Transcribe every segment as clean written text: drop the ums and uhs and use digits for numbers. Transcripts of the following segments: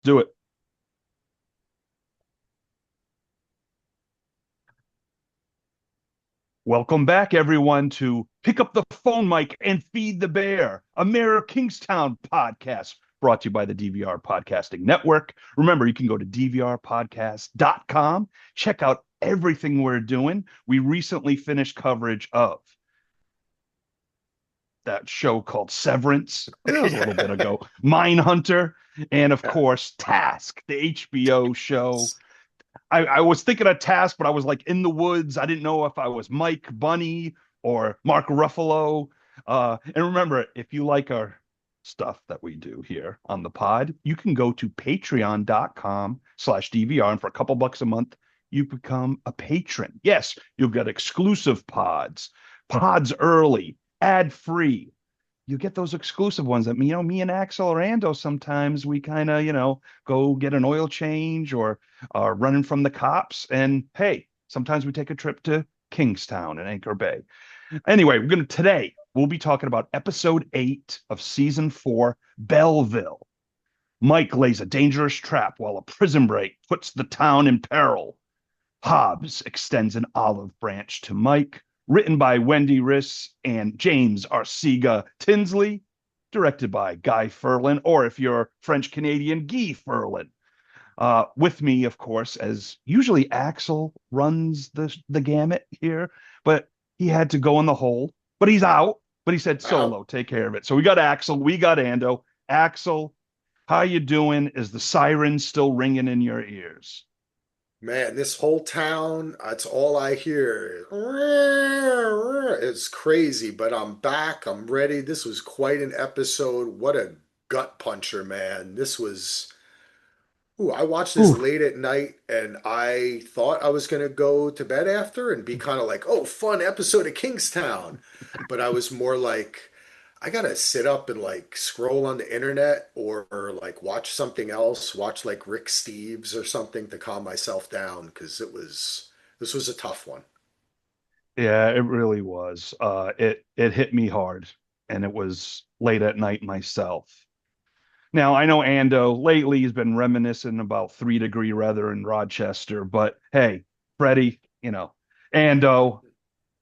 Do it. Welcome back, everyone, to Pick Up the Phone Mic and Feed the Bear, a Mayor of Kingstown podcast brought to you by the DVR Podcasting Network. Remember, you can go to dvrpodcast.com, check out everything we're doing. We recently finished coverage of that show called Severance. That was a little bit Yeah. ago. Mindhunter, and of course, Task, the HBO show. I was thinking of Task, but I was like in the woods. I didn't know if I was Mike Bunny or Mark Ruffalo. And remember, if you like our stuff that we do here on the pod, you can go to patreon.com/DVR. And for a couple bucks a month, you become a patron. Yes, you'll get exclusive pods early, ad free. You get those exclusive ones that me and Axel or Ando sometimes we kind of go get an oil change or running from the cops, and hey, sometimes we take a trip to Kingstown and Anchor Bay. Anyway, today we'll be talking about episode 8 of season 4, Belleville. Mike lays a dangerous trap while a prison break puts the town in peril. Hobbs extends an olive branch to Mike, written by Wendy Riss and James Arcega Tinsley, directed by Guy Ferlin, or if you're French Canadian, Guy Ferlin. With me, of course, as usually Axel runs the gamut here, but he had to go in the hole, but he's out. But he said, Wow. Solo, take care of it. So we got Axel, we got Ando. Axel, how you doing? Is the siren still ringing in your ears? Man, this whole town, that's all I hear. It's crazy, but I'm back. I'm ready. This was quite an episode. What a gut puncher, man. This was. Ooh, I watched this Ooh, late at night and I thought I was going to go to bed after and be kind of like, oh, fun episode of Kingstown. But I was more like, I gotta sit up and like scroll on the internet or like watch something else, watch like Rick Steves or something to calm myself down because this was a tough one. yeah, it really was. It hit me hard, and it was late at night myself. Now I know Ando lately has been reminiscing about 3 Degree Weather in Rochester, but hey, Freddie, Ando,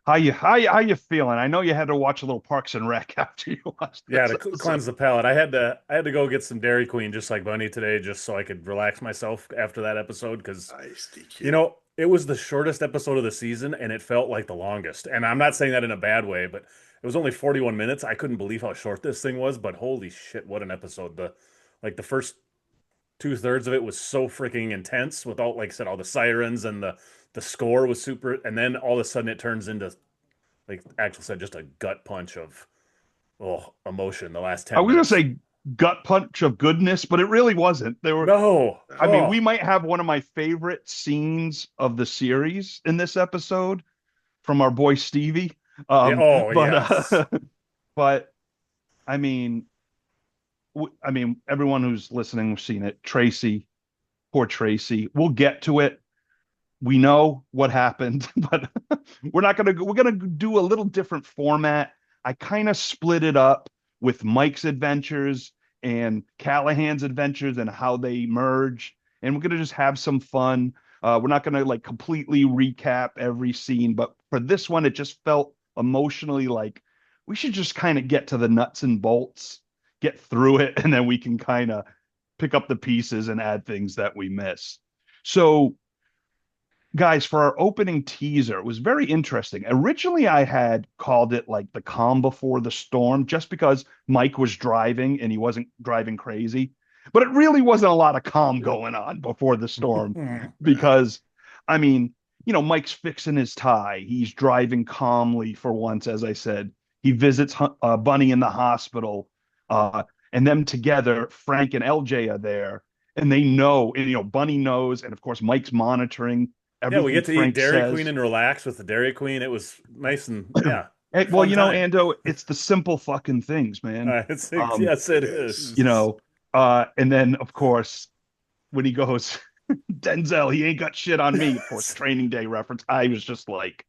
how you feeling? I know you had to watch a little Parks and Rec after you watched Yeah, this to episode. cleanse the palate. I had to go get some Dairy Queen just like Bunny today, just so I could relax myself after that episode. Because Nice, DQ. it was the shortest episode of the season, and it felt like the longest. And I'm not saying that in a bad way, but it was only 41 minutes. I couldn't believe how short this thing was, but holy shit, what an episode! The first two-thirds of it was so freaking intense with all, like I said, all the sirens and the score was super, and then all of a sudden it turns into, like Axel said, just a gut punch of emotion the last I 10 was gonna minutes. say gut punch of goodness, but it really wasn't. No. I mean, No. we Oh. might have one of my favorite scenes of the series in this episode from our boy Stevie. Yeah. Um, Oh, but yes. but I mean, everyone who's listening has seen it. Tracy, poor Tracy. We'll get to it. We know what happened, but we're gonna do a little different format. I kind of split it up with Mike's adventures and Callahan's adventures and how they merge, and we're gonna just have some fun. We're not gonna like completely recap every scene, but for this one, it just felt emotionally like we should just kind of get to the nuts and bolts, get through it, and then we can kind of pick up the pieces and add things that we miss. So guys, for our opening teaser, it was very interesting. Originally, I had called it like the calm before the storm, just because Mike was driving and he wasn't driving crazy. But it really wasn't a lot of calm going on before the storm because, I mean, Mike's fixing his tie. He's driving calmly for once, as I said. He visits Bunny in the hospital, uh, and them together, Frank and LJ are there, and they know, and, Bunny knows, and of course, Mike's monitoring Yeah, we everything get to eat Frank Dairy Queen says. and relax with the Dairy Queen. It was nice and yeah, Hey, well, fun time. Ando, it's the simple fucking things, man. Um, Yes, It it is. you is. know, and then of course when he goes, Denzel, he ain't got shit on me. Of course, Training Day reference. I was just like,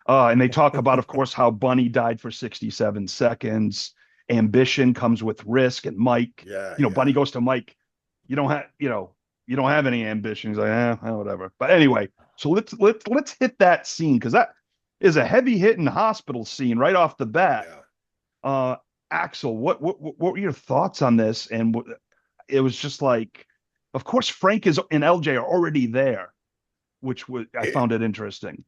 and they talk about, of course, how Bunny died for 67 seconds. Ambition comes with risk, and Mike, Yeah, Bunny yeah. goes to Mike. you don't have, you don't have any ambition. He's like, whatever. But anyway, so let's hit that scene because that is a heavy hitting hospital scene right off the bat. Yeah. Uh, Axel, what were your thoughts on this? And it was just like, of course, Frank is and LJ are already there, which was I It, found it interesting.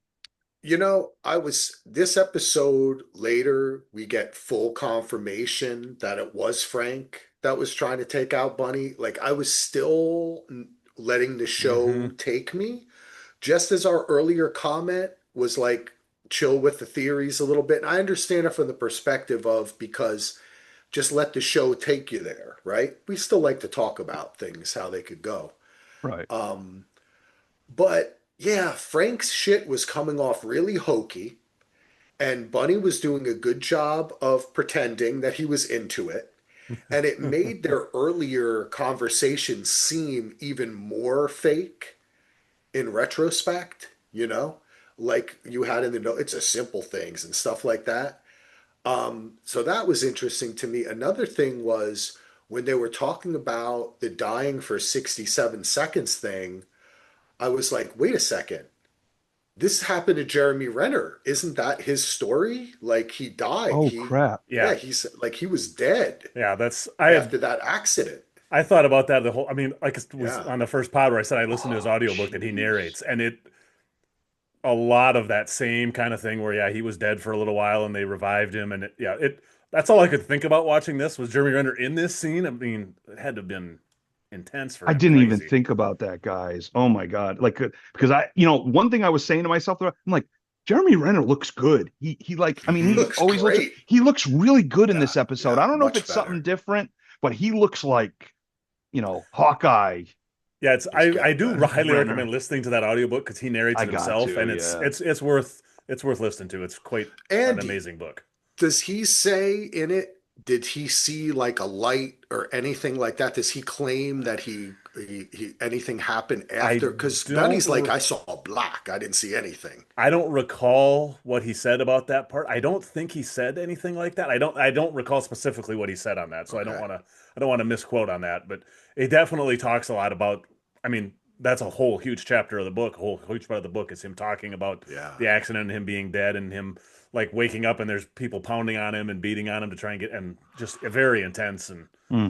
this episode later, we get full confirmation that it was Frank that was trying to take out Bunny. Like, I was still letting the show Hmm. take me, just as our earlier comment was like, chill with the theories a little bit. And I understand it from the perspective of because just let the show take you there, right? We still like to talk about things, how they could go. Right. Um, but yeah, Frank's shit was coming off really hokey, and Bunny was doing a good job of pretending that he was into it. And it made their earlier conversation seem even more fake in retrospect, you know? Like you had in the note, it's a simple things and stuff like that. So that was interesting to me. Another thing was when they were talking about the dying for 67 seconds thing, I was like, wait a second. This happened to Jeremy Renner. Isn't that his story? Like he died. Oh crap. Yeah, He's like he was dead yeah. after that accident. I thought about that the whole. I mean, like it was Yeah. on the first pod where I said I listened to his Oh, audiobook that he jeez. narrates, and it a lot of that same kind of thing where yeah, he was dead for a little while and they revived him, and it that's all I could think about watching this was Jeremy Renner in this scene. I mean, it had to have been intense for I him, didn't even crazy. think about that, guys. Oh my God. Like, because one thing I was saying to myself, I'm like, Jeremy Renner looks good. He like, I mean, He he looks always looks, great. he looks really good in Yeah, this episode. yeah, I don't know if much it's something better. different, but he looks like, Hawkeye Yeah, it's He's I getting do better. highly Renner. recommend listening to that audiobook because he narrates I it got himself, to, and yeah. it's worth listening to. It's quite an Andy, amazing book. does he say in it, did he see like a light or anything like that? Does he claim that he anything happened I after? Because don't Benny's like, I saw black. I didn't see anything. I don't recall what he said about that part. I don't think he said anything like that. I don't recall specifically what he said on that, so Okay. I don't want to misquote on that, but it definitely talks a lot about I mean, that's a whole huge chapter of the book. A whole huge part of the book is him talking about Yeah. the accident and him being dead and him like waking up and there's people pounding on him and beating on him to try and get and just very intense and Hmm.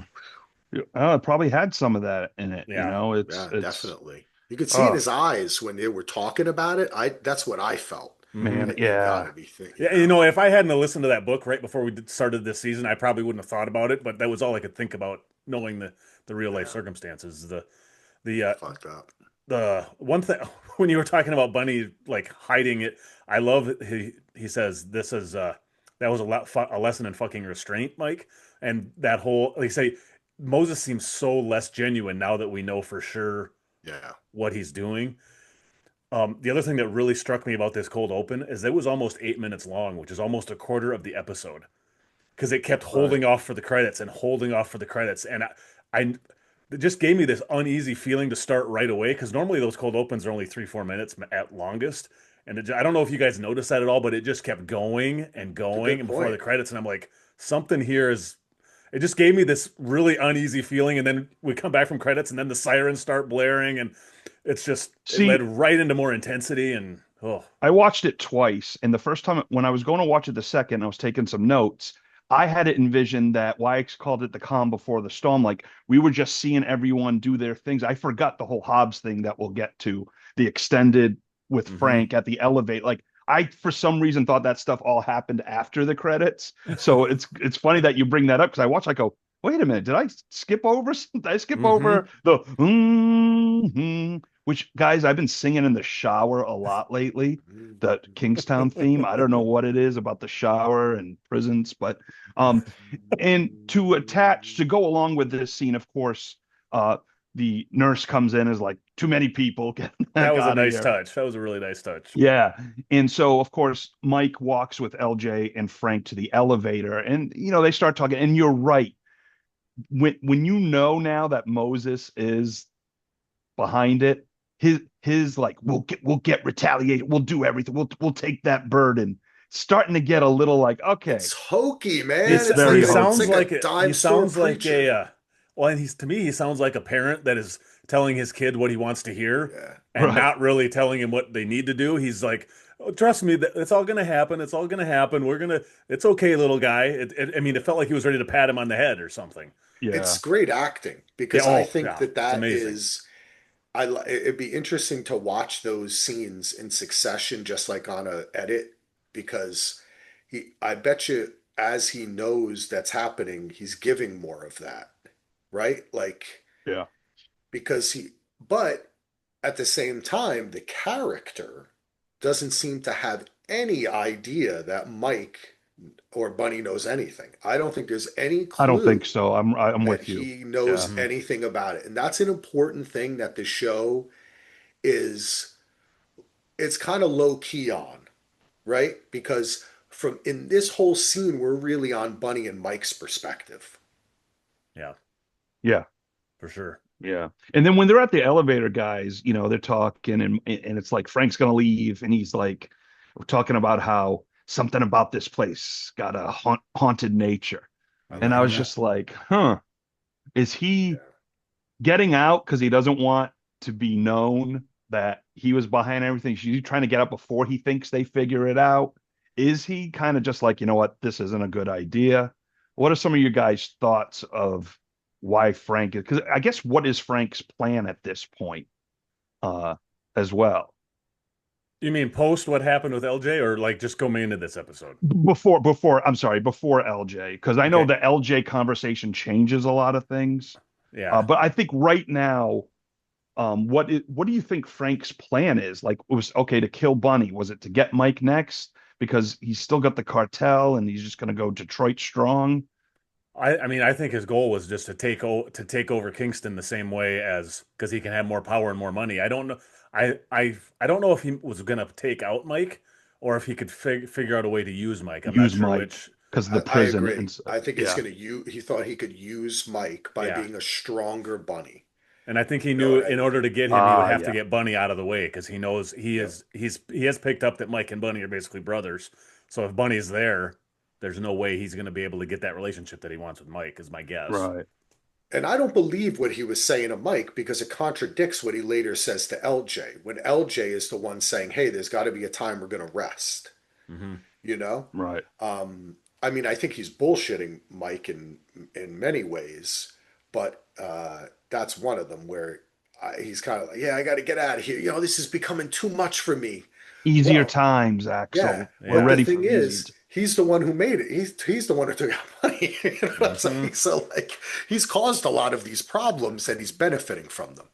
It probably had some of that in it. yeah. Yeah, It's, definitely. You could see in oh his eyes when they were talking about it. That's what I felt. Hmm. man, That you yeah. gotta be thinking, Yeah, if I hadn't listened to that book right before started this season, I probably wouldn't have thought about it. But that was all I could think about, knowing the real life yeah, circumstances. The fucked up. the one thing when you were talking about Bunny like hiding it, I love it. He says this is that was a lesson in fucking restraint, Mike, and that whole like say Moses seems so less genuine now that we know for sure Yeah, what he's doing. The other thing that really struck me about this cold open is it was almost 8 minutes long, which is almost a quarter of the episode, because it kept right. holding off for the credits and holding off for the credits, and I it just gave me this uneasy feeling to start right away because normally those cold opens are only 3 4 minutes at longest, and I don't know if you guys noticed that at all, but it just kept going and It's a going, good and before the point. credits, and I'm like, something here is. It just gave me this really uneasy feeling, and then we come back from credits, and then the sirens start blaring, and it led See, right into more intensity, and oh, I watched it twice, and the first time when I was going to watch it the second, I was taking some notes. I had it envisioned that YX called it the calm before the storm. Like we were just seeing everyone do their things. I forgot the whole Hobbs thing that we'll get to, the extended with hmm. Frank at the elevate. Like I, for some reason, thought that stuff all happened after the credits. So it's funny that you bring that up because I watch. I go, wait a minute, did I skip over? Did I skip Hmm. over the? Which guys, I've been singing in the shower a lot lately. The Kingstown theme. I don't know what it is about the shower and prisons, but um, and to attach to go along with this scene, of course, the nurse comes in as like too many people, get the That heck was a out of nice here. touch. That was a really nice touch. Yeah. And so, of course, Mike walks with LJ and Frank to the elevator, and they start talking. And you're right. When you know now that Moses is behind it, his like we'll get retaliated, we'll do everything, we'll take that burden. Starting to get a little like, okay, It's hokey, man. it's It's very like a it's hokey. like a He dime store sounds like preacher. Well, and to me, he sounds like a parent that is telling his kid what he wants to hear Yeah. and Right. not really telling him what they need to do. He's like, oh, trust me, it's all going to happen. It's all going to happen. It's okay, little guy. I mean, it felt like he was ready to pat him on the head or something. Yeah. It's great acting Yeah. because I Oh, think yeah. that It's that amazing. is it'd be interesting to watch those scenes in succession, just like on a edit, because I bet you, as he knows that's happening, he's giving more of that, right? Like, Yeah. because but at the same time, the character doesn't seem to have any idea that Mike or Bunny knows anything. I don't think there's any I don't think clue so. I'm that with you. he Yeah. knows Hmm. anything about it. And that's an important thing that the show is it's kind of low key on, right? Because from in this whole scene, we're really on Bunny and Mike's perspective. Yeah, Yeah. for sure. Yeah. And then when they're at the elevator, guys, they're talking and it's like Frank's gonna leave and he's like talking about how something about this place got a haunted nature. I And I like was that. just like, huh, is he Yeah. getting out because he doesn't want to be known that he was behind everything? Is he trying to get out before he thinks they figure it out? Is he kind of just like, you know what, this isn't a good idea? What are some of your guys' thoughts of why Frank is? Because I guess what is Frank's plan at this point, uh, as well? You mean post what happened with LJ or like just going into this episode? Before, I'm sorry, before LJ, because I know Okay. the LJ conversation changes a lot of things. Yeah. But I think right now, what do you think Frank's plan is? Like, it was okay to kill Bunny. Was it to get Mike next because he's still got the cartel and he's just going to go Detroit strong? I mean, I think his goal was just to take over Kingston the same way as because he can have more power and more money. I don't know. I don't know if he was gonna take out Mike or if he could figure out a way to use Mike. I'm not Use sure Mike which. because of the I prison agree. and I think he's yeah, gonna use. He thought he could use Mike by Yeah, being a stronger Bunny. and I think he You know knew what I in order mean? to get him, he would have to yeah, get Bunny out of the way because he knows Yep. he has picked up that Mike and Bunny are basically brothers. So if Bunny's there, there's no way he's gonna be able to get that relationship that he wants with Mike, is my guess. right. And I don't believe what he was saying to Mike because it contradicts what he later says to LJ. When LJ is the one saying, "Hey, there's got to be a time we're going to rest," Hmm. you know. Right. I mean, I think he's bullshitting Mike in many ways, but that's one of them where he's kind of like, "Yeah, I got to get out of here. You know, this is becoming too much for me." Easier Well, times, yeah, Axel. We're but Yeah. the ready for thing easy. is, he's the one who made it. He's the one who took out money. You know what I'm Hmm. saying? So like, he's caused a lot of these problems, and he's benefiting from them.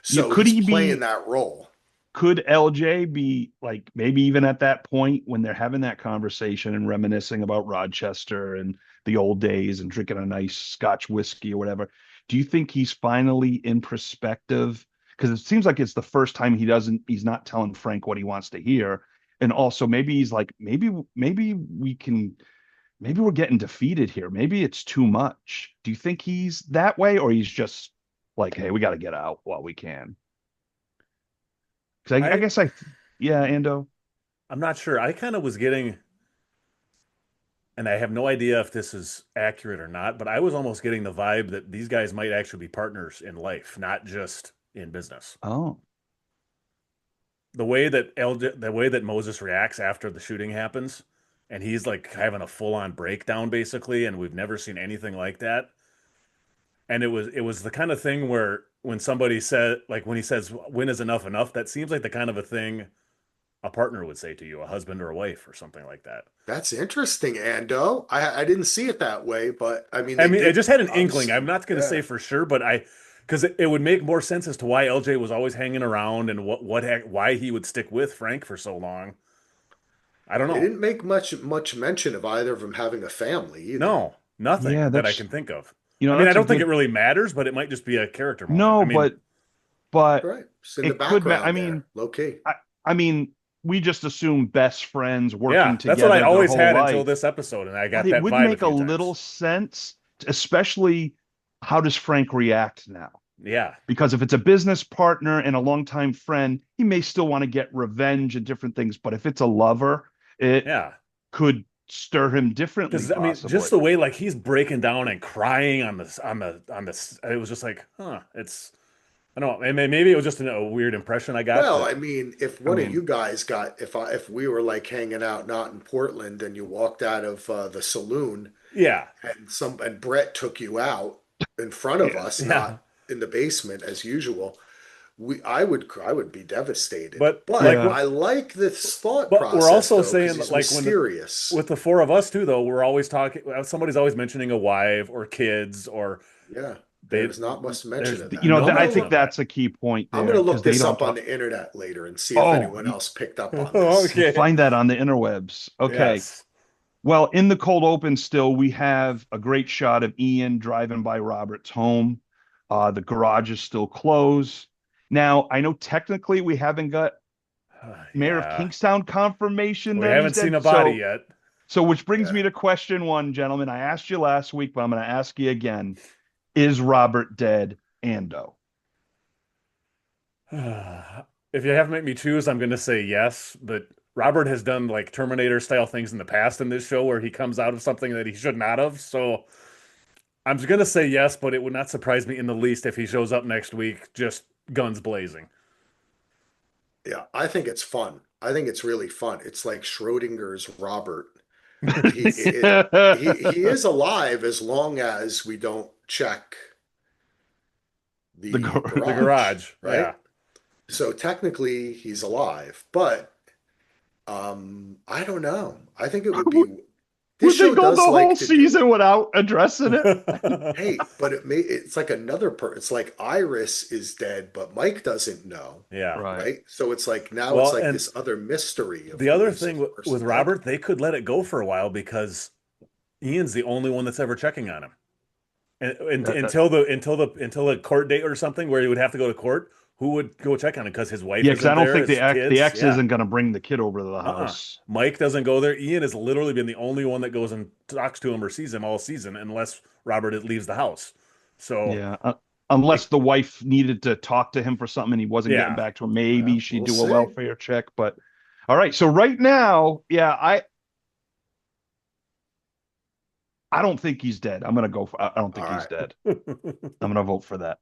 Yeah, So could he's he playing be? that role. Could LJ be like maybe even at that point when they're having that conversation and reminiscing about Rochester and the old days and drinking a nice Scotch whiskey or whatever? Do you think he's finally in perspective? Because it seems like it's the first time he's not telling Frank what he wants to hear. And also maybe he's like, maybe we're getting defeated here. Maybe it's too much. Do you think he's that way or he's just like, hey, we got to get out while we can? Because I I guess yeah, Ando. I'm not sure. I kind of was getting, and I have no idea if this is accurate or not, but I was almost getting the vibe that these guys might actually be partners in life, not just in business. Oh, The way that Moses reacts after the shooting happens, and he's like having a full-on breakdown basically, and we've never seen anything like that. And it was the kind of thing where when somebody said like when he says when is enough enough, that seems like the kind of a thing a partner would say to you, a husband or a wife or something like that. That's interesting, Ando. I didn't see it that way, but I mean, I they mean, I did just had an inkling. I'm obviously. not going to say Yeah, for sure, but because it would make more sense as to why LJ was always hanging around and why he would stick with Frank for so long. I don't they know. didn't make much mention of either of them having a family either. No, nothing yeah, that I that's can think of. I mean, I that's a don't think it good really matters, but it might just be a character moment. I no, mean, but Right, just in the it could I background mean, there, low key. I I mean, we just assume best friends yeah, working that's what I together their always whole had until life, this episode, and I but got it that would vibe a make a few little times. sense, especially how does Frank react now? Yeah, Because if it's a business partner and a longtime friend, he may still want to get revenge and different things. But if it's a lover, it yeah, could stir him differently, Because I mean, possibly. just the way like he's breaking down and crying on this, it was just like, huh, it's I don't know, and maybe it was just a weird impression I got, Well, but I mean, if I one of mean, you guys got, if we were like hanging out not in Portland and you walked out of the saloon yeah, and Brett took you out in front of yeah, us, yeah, not in the basement as usual, I would be devastated. but like But yeah. I like this thought but we're process also though, because saying he's like when mysterious. with the four of us too, though, we're always talking. Somebody's always mentioning a wife or kids, or Yeah, they there's not much mention there's of You that. know, no I mention think of that. that's a key point I'm there gonna because look they this don't up on talk. the internet later and see if Oh, anyone else picked up on this. we'll Okay, find that on the interwebs. Okay. yes. Well, in the cold open, still, we have a great shot of Ian driving by Robert's home. The garage is still closed. Now, I know technically we haven't got Mayor of Yeah, Kingstown confirmation we that he's haven't seen dead. a body yet. So which brings Yeah. me to question one, gentlemen. I asked you last week, but I'm going to ask you again. Is Robert dead, Ando? If you have to make me choose, I'm going to say yes. But Robert has done like Terminator style things in the past in this show where he comes out of something that he should not have. So I'm going to say yes, but it would not surprise me in the least if he shows up next week just guns blazing. Yeah, I think it's fun. I think it's really fun. It's like Schrodinger's Robert. He is alive as long as we don't check The the The garage, garage. right? Yeah. So technically he's alive, but I don't know. I think it would be this would they show go the does whole like to do season it. without addressing it? Hey, but it's like it's like Iris is dead, but Mike doesn't know, Yeah. Right. right? So it's like now it's Well, like and this other mystery of the who other is thing this with person dead? Robert, they could let it go for a while because Ian's the only one that's ever checking on him. And That until the court date or something where he would have to go to court, who would go check on him? Because his wife Yeah, because I isn't don't there, think his the kids. ex Yeah. isn't going to bring the kid over to the Uh-uh. house. Mike doesn't go there. Ian has literally been the only one that goes and talks to him or sees him all season, unless Robert leaves the house. So Yeah, unless it, the wife needed to talk to him for something and he wasn't getting yeah, back to her, maybe Well, she'd we'll do a see. welfare check. But all right, so right now, yeah, I don't think he's dead. I'm gonna go for, I don't All think he's right. dead. I'm gonna vote for that.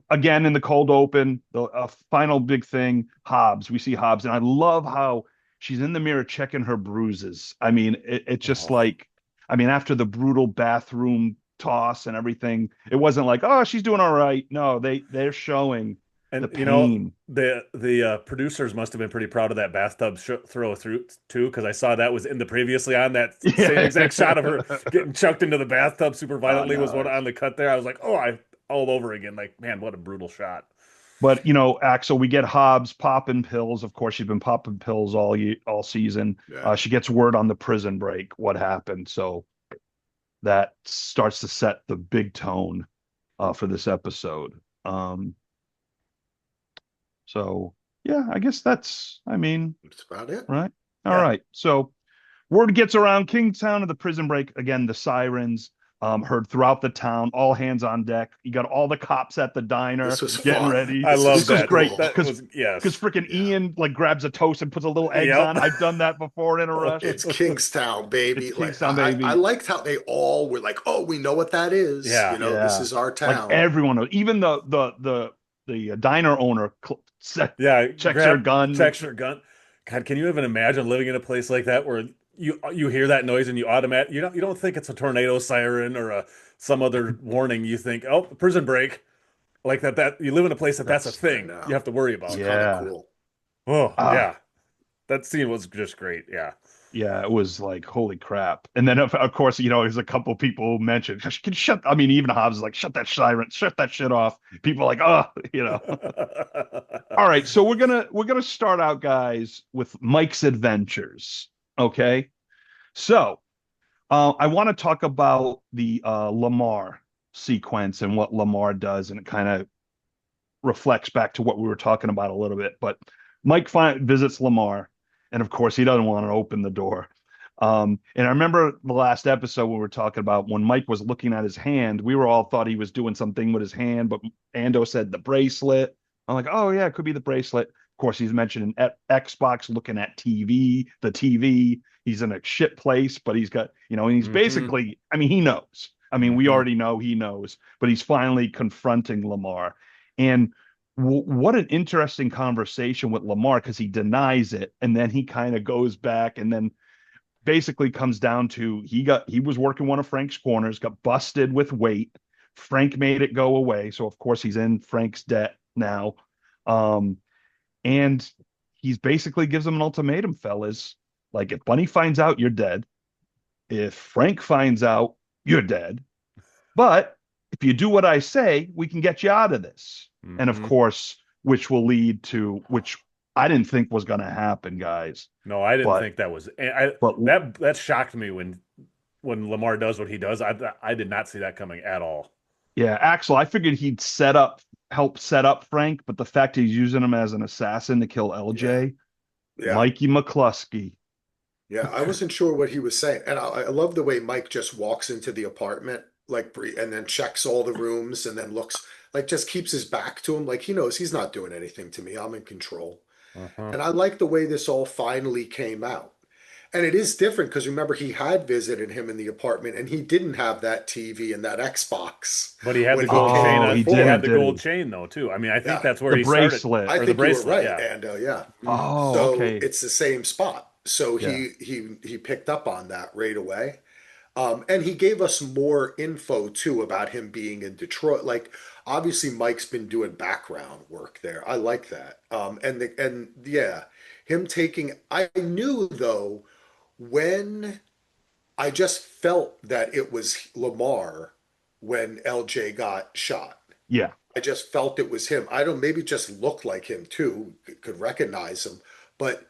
Again in the cold open, the final big thing, Hobbs. We see Hobbs, and I love how she's in the mirror checking her bruises. I mean, it's just oh. like, I mean, after the brutal bathroom toss and everything, it wasn't like, oh, she's doing all right. No, they're showing the And you know pain. the producers must have been pretty proud of that bathtub throw through too, because I saw that was in the previously on that same Yeah. exact shot of her getting chucked into the bathtub super Oh violently was no. one on the cut there. I was like, oh, I all over again. Like, man, what a brutal shot. But Axel, we get Hobbs popping pills. Of course, she's been popping pills all season. Yeah. She gets word on the prison break what happened, so that starts to set the big tone for this episode. So yeah, I guess I mean, That's about it. right. All Yeah. right. So word gets around Kingstown of the prison break. Again, the sirens heard throughout the town, all hands on deck. You got all the cops at the diner This was getting fun. ready. I This love is This is that. great cool. That because was yes. freaking Yeah. Ian like grabs a toast and puts a little eggs Yep. on. I've done that before in a rush. It's Kingstown, baby. It's Like Kingstown, I baby. liked how they all were like, "Oh, we know what that is. Yeah. You know, this Yeah. is our Like town." everyone knows. Even the diner owner Yeah, checks her gun. checks your gun. God, can you even imagine living in a place like that where you hear that noise and you don't think it's a tornado siren or some other warning. You think, oh, prison break. Like that you live in a place that's a I thing you know. have to worry It's about. kind of Yeah. cool. Oh, Ah, yeah. That scene was just great. Yeah. yeah, it was like, holy crap. And then, of course, there's a couple people who mentioned, I mean, even Hobbs is like, shut that siren, shut that shit off. People are like, oh. All right, so we're gonna start out, guys, with Mike's adventures. Okay. So I want to talk about the Lamar sequence and what Lamar does, and it kind of reflects back to what we were talking about a little bit. But Mike visits Lamar, and of course, he doesn't want to open the door. And I remember the last episode we were talking about when Mike was looking at his hand, we were all thought he was doing something with his hand, but Ando said the bracelet. I'm like, oh yeah, it could be the bracelet. Of course, he's mentioning Xbox, looking at TV, the TV. he's in a shit place, but he's got, and he's Hmm. basically, I mean, he knows. I mean, we Hmm. already know he knows, but he's finally confronting Lamar. And what an interesting conversation with Lamar, because he denies it and then he kind of goes back and then basically comes down to he was working one of Frank's corners, got busted with weight. Frank made it go away. So of course he's in Frank's debt now. Um, and he's basically gives him an ultimatum, fellas. Like if Bunny finds out, you're dead. If Frank finds out, you're dead. But if you do what I say, we can get you out of this. And of Hmm. course, which will lead to which I didn't think was going to happen, guys. No, I didn't But think that was. but That shocked me when Lamar does what he does. I did not see that coming at all. yeah, Axel, I figured he'd help set up Frank, but the fact he's using him as an assassin to kill Yeah. LJ, Yeah. Mikey McCluskey. Yeah. I wasn't sure what he was saying. And I love the way Mike just walks into the apartment, like, and then checks all the rooms and then looks like just keeps his back to him. Like he knows he's not doing anything to me. I'm in control. Uh-huh. And I like the way this all finally came out. And it is different because remember, he had visited him in the apartment and he didn't have that TV and that Xbox But he had the when he gold came chain. Oh, he He had didn't, the before. did gold he? chain though too. I mean, I think Yeah. that's where The he started, bracelet. I or the think you were bracelet. right, Yeah. and yeah. Mhm. Oh, So okay. it's the same spot. So Yeah. he picked up on that right away. And he gave us more info too about him being in Detroit. Like obviously Mike's been doing background work there. I like that. And yeah, him taking I knew though when I just felt that it was Lamar when LJ got shot. Yeah. I just felt it was him. I don't maybe it just looked like him too, could recognize him, but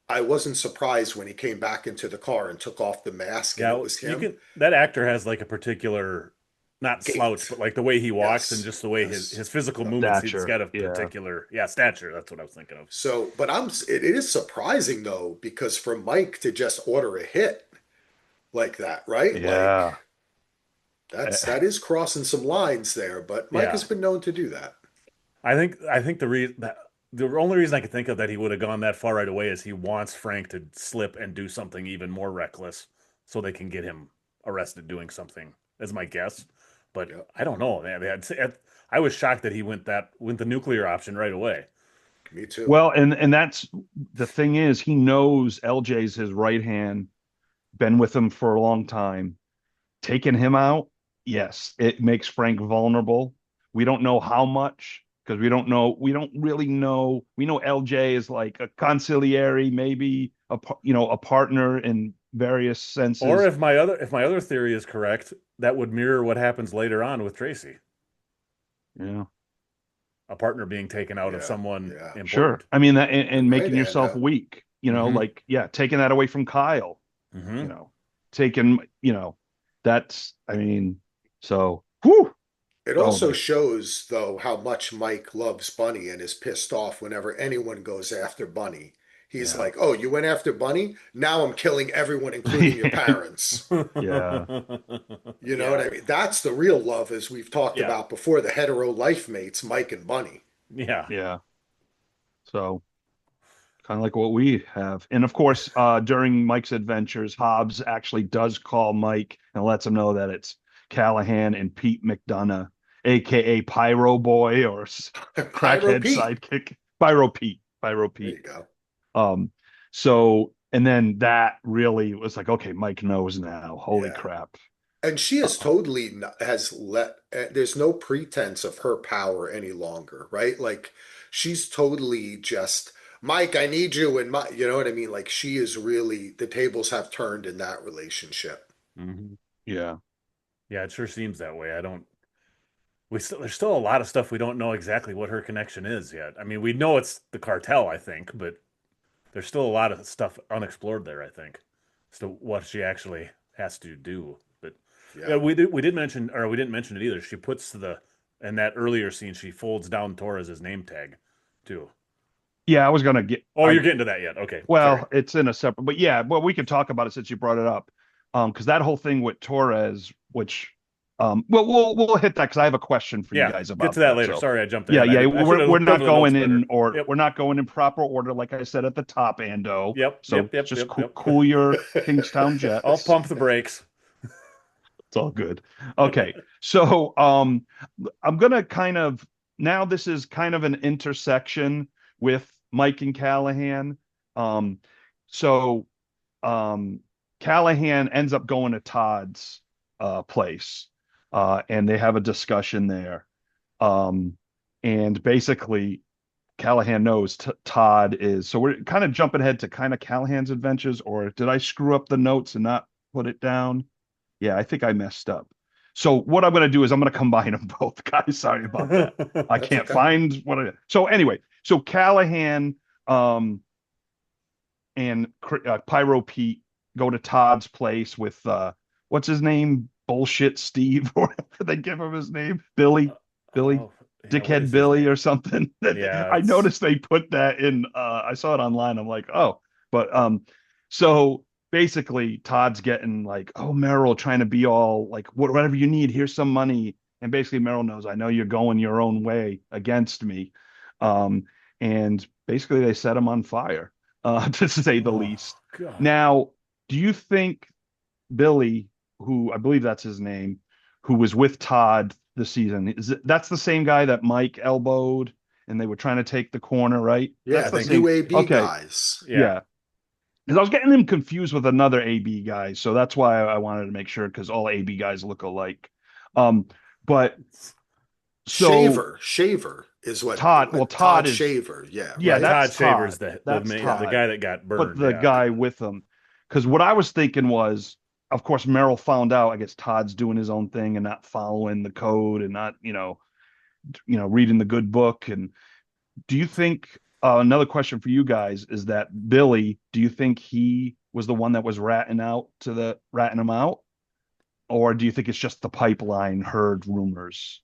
I wasn't surprised when he came back into the car and took off the mask and it Yeah, was you him. can. That actor has like a particular, not slouch, Gait. but like the way he walks and Yes. just the way Yes. his physical Yep. movements. He's Stature. got a Yeah. particular, yeah, stature. That's what I was thinking of. So, but it is surprising though, because for Mike to just order a hit like that, right? Like Yeah. that is crossing some lines there, but Mike has Yeah, been known to do that. I think the only reason I could think of that he would have gone that far right away is he wants Frank to slip and do something even more reckless, so they can get him arrested doing something. Is my guess, but Yep. I don't know, man. I was shocked that he went the nuclear option right away. Me too. Well, and that's the thing is he knows LJ's his right hand, been with him for a long time. Taking him out, yes, it makes Frank vulnerable. We don't know how much because we don't really know. We know LJ is like a conciliary, maybe a partner in various Or senses. if my other theory is correct, that would mirror what happens later on with Tracy, Yeah, a partner being taken out of Yeah. someone Yeah. sure. important. I mean that You're and right, making yourself Ando. weak, Hmm. like yeah, taking that away from Kyle, you Hmm. know, taking, that's I mean, so whew, It oh also my shows, though, how much Mike loves Bunny and is pissed off whenever anyone goes after Bunny. He's yeah. like, "Oh, you went after Bunny? Now I'm killing everyone, including your parents." Yeah. You know what Yeah. I mean? That's the real love, as we've talked Yeah. about before, the hetero life mates, Mike and Bunny. Yeah. Yeah. So kind of like what we have. And of course, during Mike's adventures, Hobbs actually does call Mike and lets him know that it's Callahan and Pete McDonough, aka Pyro Boy or Pyro crackhead Pete. sidekick. Pyro Pete. Pyro There Pete. you go. Um, so and then that really was like, okay, Mike knows now. Holy Yeah. crap. And she has Uh, totally has let, there's no pretense of her power any longer, right? Like she's totally just, Mike, I need you. And my, you know what I mean? Like she is really, the tables have turned in that relationship. Hmm. yeah. Yeah, it sure seems that way. I don't. There's still a lot of stuff we don't know exactly what her connection is yet. I mean, we know it's the cartel, I think, but there's still a lot of stuff unexplored there, I think, as to what she actually has to do. But yeah, Yeah. we did mention, or we didn't mention it either. She puts in that earlier scene, she folds down Torres's name tag, too. Yeah, I was gonna get Oh, I you're getting to that yet? Okay, sorry. well, it's in a separate, but yeah, well, we could talk about it since you brought it up. Because that whole thing with Torres, which Well, we'll hit that because I have a question for you Yeah, guys get to about that that. later. So Sorry, I jumped yeah, ahead. yeah, I should we're have not done the notes going better. in or Yep, we're not going in proper order, like I said at the top, Ando. yep, So yep, yep, just yep, yep. cool your Kingstown I'll jets. pump the brakes. It's all good. Okay. So I'm gonna kind of now this is kind of an intersection with Mike and Callahan. Um so um Callahan ends up going to Todd's place and they have a discussion there. Um and basically Callahan knows Todd is so we're kind of jumping ahead to kind of Callahan's adventures, or did I screw up the notes and not put it down? Yeah, I think I messed up. So what I'm going to do is I'm going to combine them both, guys. Sorry about that. I That's can't okay. find what I. So anyway, so Callahan um, and Pyro Pete go to Todd's place with what's his name? Bullshit Steve, or whatever they give him his name, Billy, Oh, yeah, what Dickhead is his Billy, name? or something. Yeah, I it's noticed they put that in. I saw it online. I'm like, oh, but so basically Todd's getting like, oh, Meryl trying to be all like, whatever you need, here's some money, and basically Meryl knows I know you're going your own way against me, um, and basically they set him on fire, to say the oh least. God. Now, do you think Billy, who I believe that's his name, who was with Todd this season, that's the same guy that Mike elbowed and they were trying to take the corner, right? Yeah, That's the the same. UAB Okay, guys. Yeah. yeah. Because I was getting them confused with another AB guy, so that's why I wanted to make sure because all AB guys look alike. Um, but so Shaver is what Todd Todd is, Shaver. Yeah, yeah, Yeah, right. Todd that's Shaver's Todd. the That's main the Todd. guy that got But burned. the Yeah. guy with him, because what I was thinking was, of course, Merrill found out. I guess Todd's doing his own thing and not following the code and not, reading the good book. And do you think another question for you guys is that Billy? Do you think he was the one that was ratting him out, or do you think it's just the pipeline heard rumors?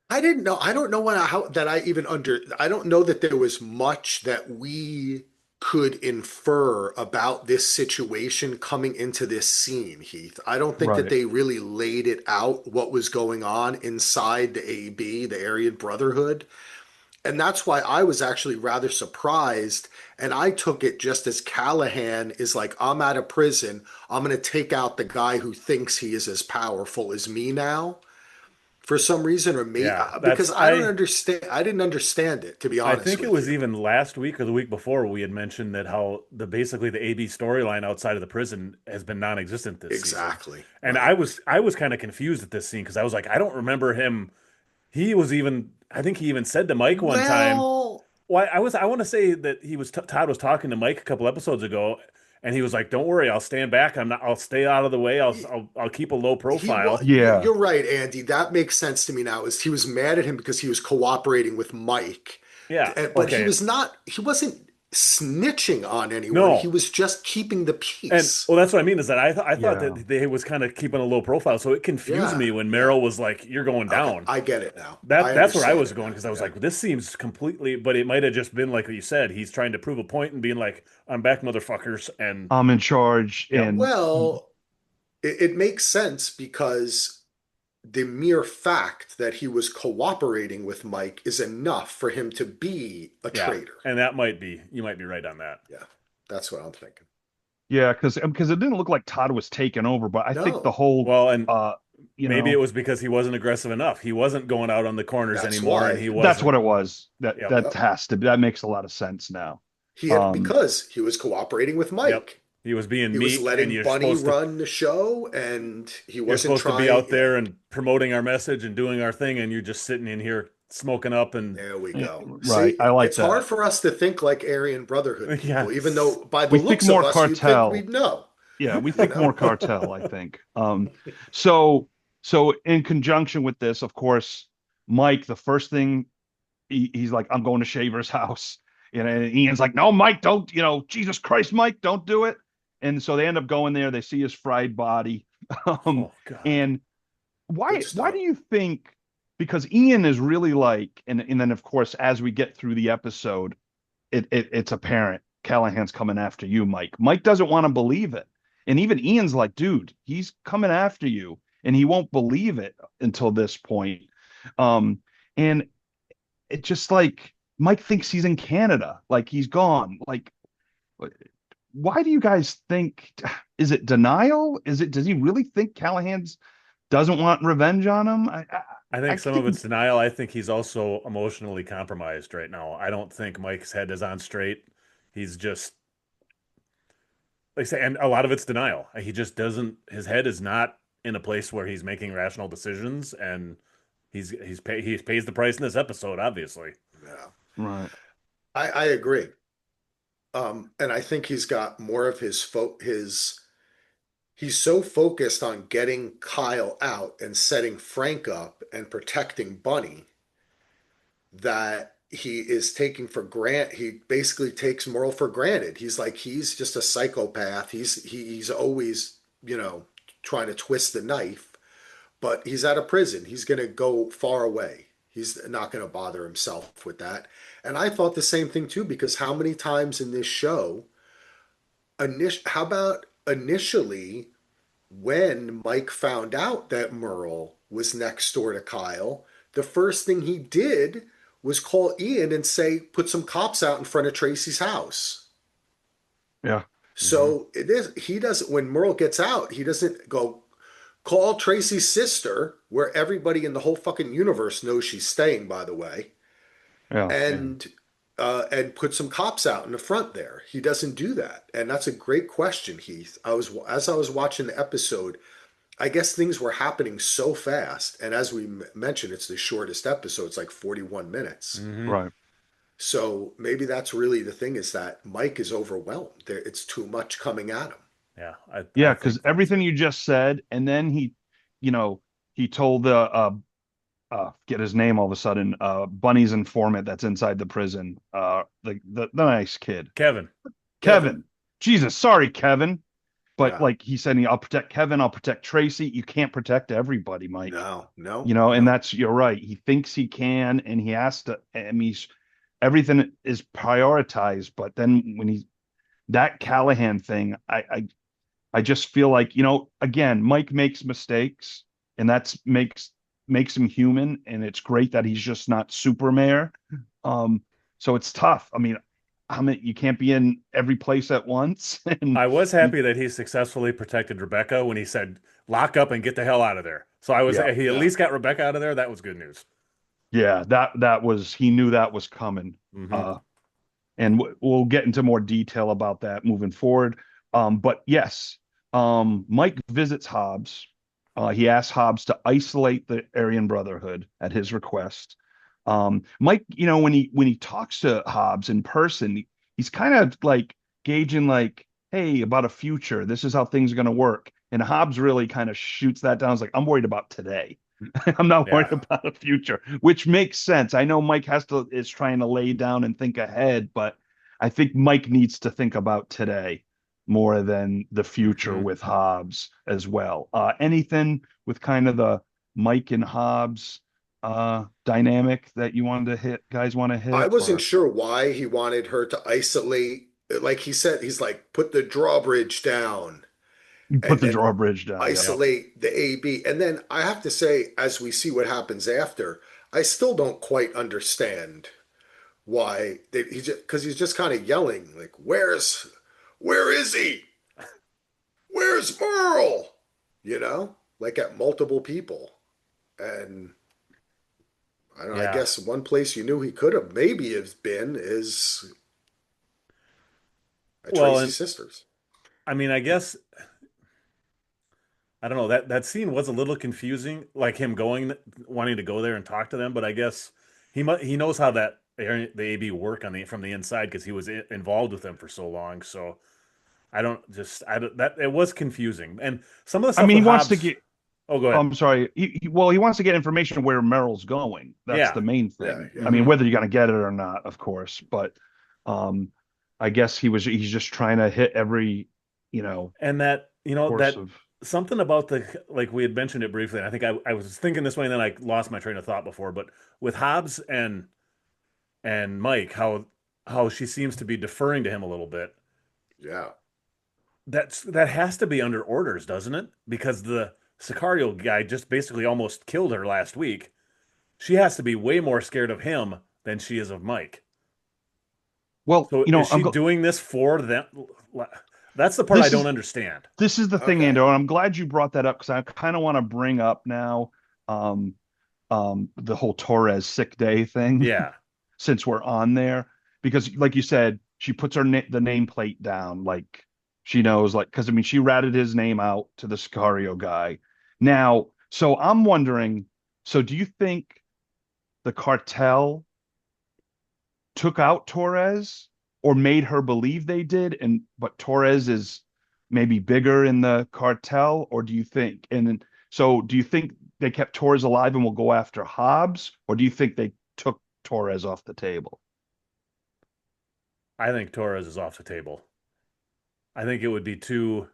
I didn't know. I don't know how that I even under. I don't know that there was much that we could infer about this situation coming into this scene, Heath. I don't think that Right. they really laid it out what was going on inside the AB, the Aryan Brotherhood. And that's why I was actually rather surprised. And I took it just as Callahan is like, I'm out of prison. I'm going to take out the guy who thinks he is as powerful as me now for some reason, or me, Yeah. because I don't understand. I didn't understand it, to be I honest think it with was you. even last week or the week before we had mentioned that how basically the AB storyline outside of the prison has been non-existent this season. Exactly. And Right. I was kind of confused at this scene because I was like, I don't remember him. He was even I think he even said to Mike one time, Well, well, I want to say that Todd was talking to Mike a couple episodes ago, and he was like, "Don't worry, I'll stand back. I'll stay out of the way. I'll keep a low he was. profile." Yeah. You're right, Andy. That makes sense to me now. Is he was mad at him because he was cooperating with Mike, Yeah. but he Okay. was not. He wasn't snitching on anyone. He No. was just keeping the And peace. well, that's what I mean is that I thought Yeah. that they was kind of keeping a low profile, so it confused Yeah. me when Yeah. Meryl was like, "You're going Okay. down." I get it now. I That's where I understand was it going now. because I was Yeah. like, "This seems completely," but it might have just been like what you said. He's trying to prove a point and being like, "I'm back, motherfuckers," and I'm in charge, yep, and Well, it makes sense because the mere fact that he was cooperating with Mike is enough for him to be a yeah, traitor. and you might be right on that. Yeah, that's what I'm thinking. yeah, because it didn't look like Todd was taking over, but I think the No, whole Well, and uh you maybe it know was because he wasn't aggressive enough. He wasn't going out on the corners that's anymore, and why. he that's wasn't. what it was. Yep, Yep. That makes a lot of sense now. He had Um because he was cooperating with yep. Mike. He was being He was meek, and letting Bunny run the show, and he you're wasn't supposed to be trying. out Yeah, there and promoting our message and doing our thing, and you're just sitting in here smoking up and there we go. right, See, I like it's hard that. for us to think like Aryan Brotherhood yeah, people, even though by the We think looks of more us, you'd think cartel. we'd know. Yeah, we You think more know. cartel, I think. So so in conjunction with this, of course, Mike, the first thing he's like, I'm going to Shaver's house. And Ian's like, no, Mike, don't, Jesus Christ, Mike, don't do it. And so they end up going there. They see his fried body. Um, oh god, and Good why do stuff. you think? Because Ian is really like, and then of course, as we get through the episode, it's apparent Callahan's coming after you, Mike. Mike doesn't want to believe it. And even Ian's like, dude, he's coming after you. and he won't believe it until this point. Um, and it just like Mike thinks he's in Canada, like he's gone. Like, why do you guys think? Is it denial? Is it? Does he really think Callahan's doesn't want revenge on him? I I think some of think, it's denial. I think he's also emotionally compromised right now. I don't think Mike's head is on straight. He's just like I say, and a lot of it's denial. He just doesn't. His head is not in a place where he's making rational decisions, and he pays the price in this episode, obviously. Yeah, right. I agree. And I think he's got more of he's so focused on getting Kyle out and setting Frank up and protecting Bunny that he is taking for grant. He basically takes Merle for granted. He's like he's just a psychopath. He's always trying to twist the knife, but he's out of prison. He's going to go far away. He's not going to bother himself with that. And I thought the same thing too, because how many times in this show, how about initially when Mike found out that Merle was next door to Kyle, the first thing he did was call Ian and say, put some cops out in front of Tracy's house. Yeah. Hmm. So he doesn't, when Merle gets out, he doesn't go call Tracy's sister, where everybody in the whole fucking universe knows she's staying, by the way, Yeah. and put some cops out in the front there. He doesn't do that. And that's a great question, Heath. As I was watching the episode, I guess things were happening so fast. And as we mentioned, it's the shortest episode. It's like 41 minutes. Hmm. Right. So maybe that's really the thing is that Mike is overwhelmed. It's too much coming at him. Yeah, I Yeah, because think that's everything it. you just said, and then you know, he told the get his name all of a sudden, Bunny's informant that's inside the prison, the nice kid, Kevin. Kevin. Kevin. Jesus, sorry, Kevin. But Yeah. like he said, I'll protect Kevin, I'll protect Tracy. You can't protect everybody, Mike. No, no, And no. that's you're right. He thinks he can, and he has to. I mean, everything is prioritized, but then when that Callahan thing, I just feel like, again, Mike makes mistakes, and makes him human, and it's great that he's just not super mayor. Um, so it's tough. You can't be in every place at once, and I was happy that he successfully protected Rebecca when he said, lock up and get the hell out of there. So Yeah, he at yeah. least got Rebecca out of there. That was good news. yeah, that was he knew that was coming. Hmm. Uh, and we'll get into more detail about that moving forward. But yes, Mike visits Hobbs. He asks Hobbs to isolate the Aryan Brotherhood at his request. Mike, when he talks to Hobbs in person, he's kind of like gauging like, hey, about a future. This is how things are going to work. And Hobbs really kind of shoots that down. He's like, I'm worried about today. I'm not worried Yeah. Yeah. about the future, which makes sense. I know Mike is trying to lay down and think ahead, but I think Mike needs to think about today more than the future Hmm. with Hobbs as well. Anything with kind of the Mike and Hobbs dynamic that you wanted to hit, guys want to I hit, wasn't or sure why he wanted her to isolate. Like he said, he's like, put the drawbridge down put and the then drawbridge down? Yep. Yep. isolate the AB. And then I have to say, as we see what happens after, I still don't quite understand why because he's just kind of yelling, like, where is he? Where's Merle? Like at multiple people. And I don't know, I Yeah. guess one place you knew he could have maybe have been is at Well, Tracy's and sisters. I mean, I guess I don't know that scene was a little confusing, like him wanting to go there and talk to them. But I guess he knows how the AB work from the inside because he was involved with them for so long. So I don't that it was confusing, and some of the I stuff mean, he with wants to Hobbs. get. Oh, go ahead. I'm sorry. Well, he wants to get information where Meryl's going. That's Yeah. the main Yeah, thing. I yeah. mean, Hmm. whether you're going to get it or not, of course. But um, I guess he's just trying to hit every, you know, And that course that of. something about the like we had mentioned it briefly. And I think I was thinking this way, and then I lost my train of thought before. But with Hobbs and Mike, how she seems to be deferring to him a little bit. Yeah. That has to be under orders, doesn't it? Because Sicario guy just basically almost killed her last week. She has to be way more scared of him than she is of Mike. Well, So is she doing this for them? That's the part I this don't is understand. this is the thing, Okay. Ando, and I'm glad you brought that up because I kind of want to bring up now um the whole Torres sick day thing Yeah. since we're on there because like you said, she puts the nameplate down like she knows like because I mean she ratted his name out to the Sicario guy. Now, so I'm wondering, so do you think the cartel took out Torres or made her believe they did and but Torres is maybe bigger in the cartel or do you think and then so do you think they kept Torres alive and will go after Hobbs or do you think they took Torres off the table? I think Torres is off the table. I think it would be too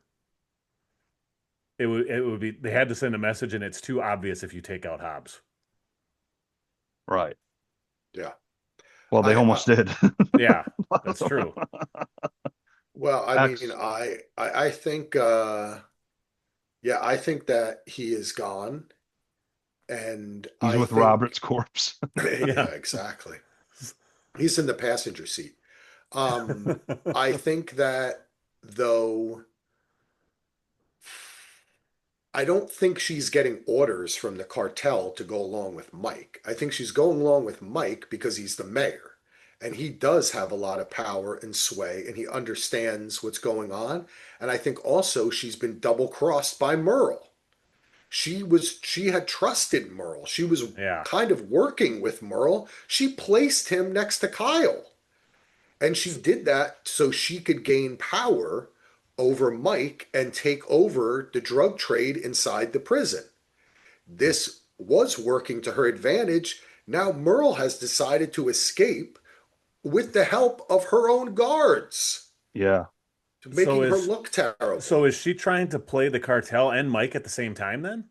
it would be they had to send a message and it's too obvious if you take out Hobbs. Right. Yeah. Well, they I almost did. Yeah, that's true. well, I mean, Ax- I think yeah, I think that he is gone, and he's I with think Robert's corpse. Yeah. yeah, exactly. He's in the passenger seat. Um, I think that though I don't think she's getting orders from the cartel to go along with Mike. I think she's going along with Mike because he's the mayor. And he does have a lot of power and sway, and he understands what's going on. And I think also she's been double crossed by Merle. She had trusted Merle. She was Yeah. kind of working with Merle. She placed him next to Kyle. And she did that so she could gain power over Mike and take over the drug trade inside the prison. This was working to her advantage. Now Merle has decided to escape with the help of her own guards, Yeah. So making her is look terrible. so is she trying to play the cartel and Mike at the same time then?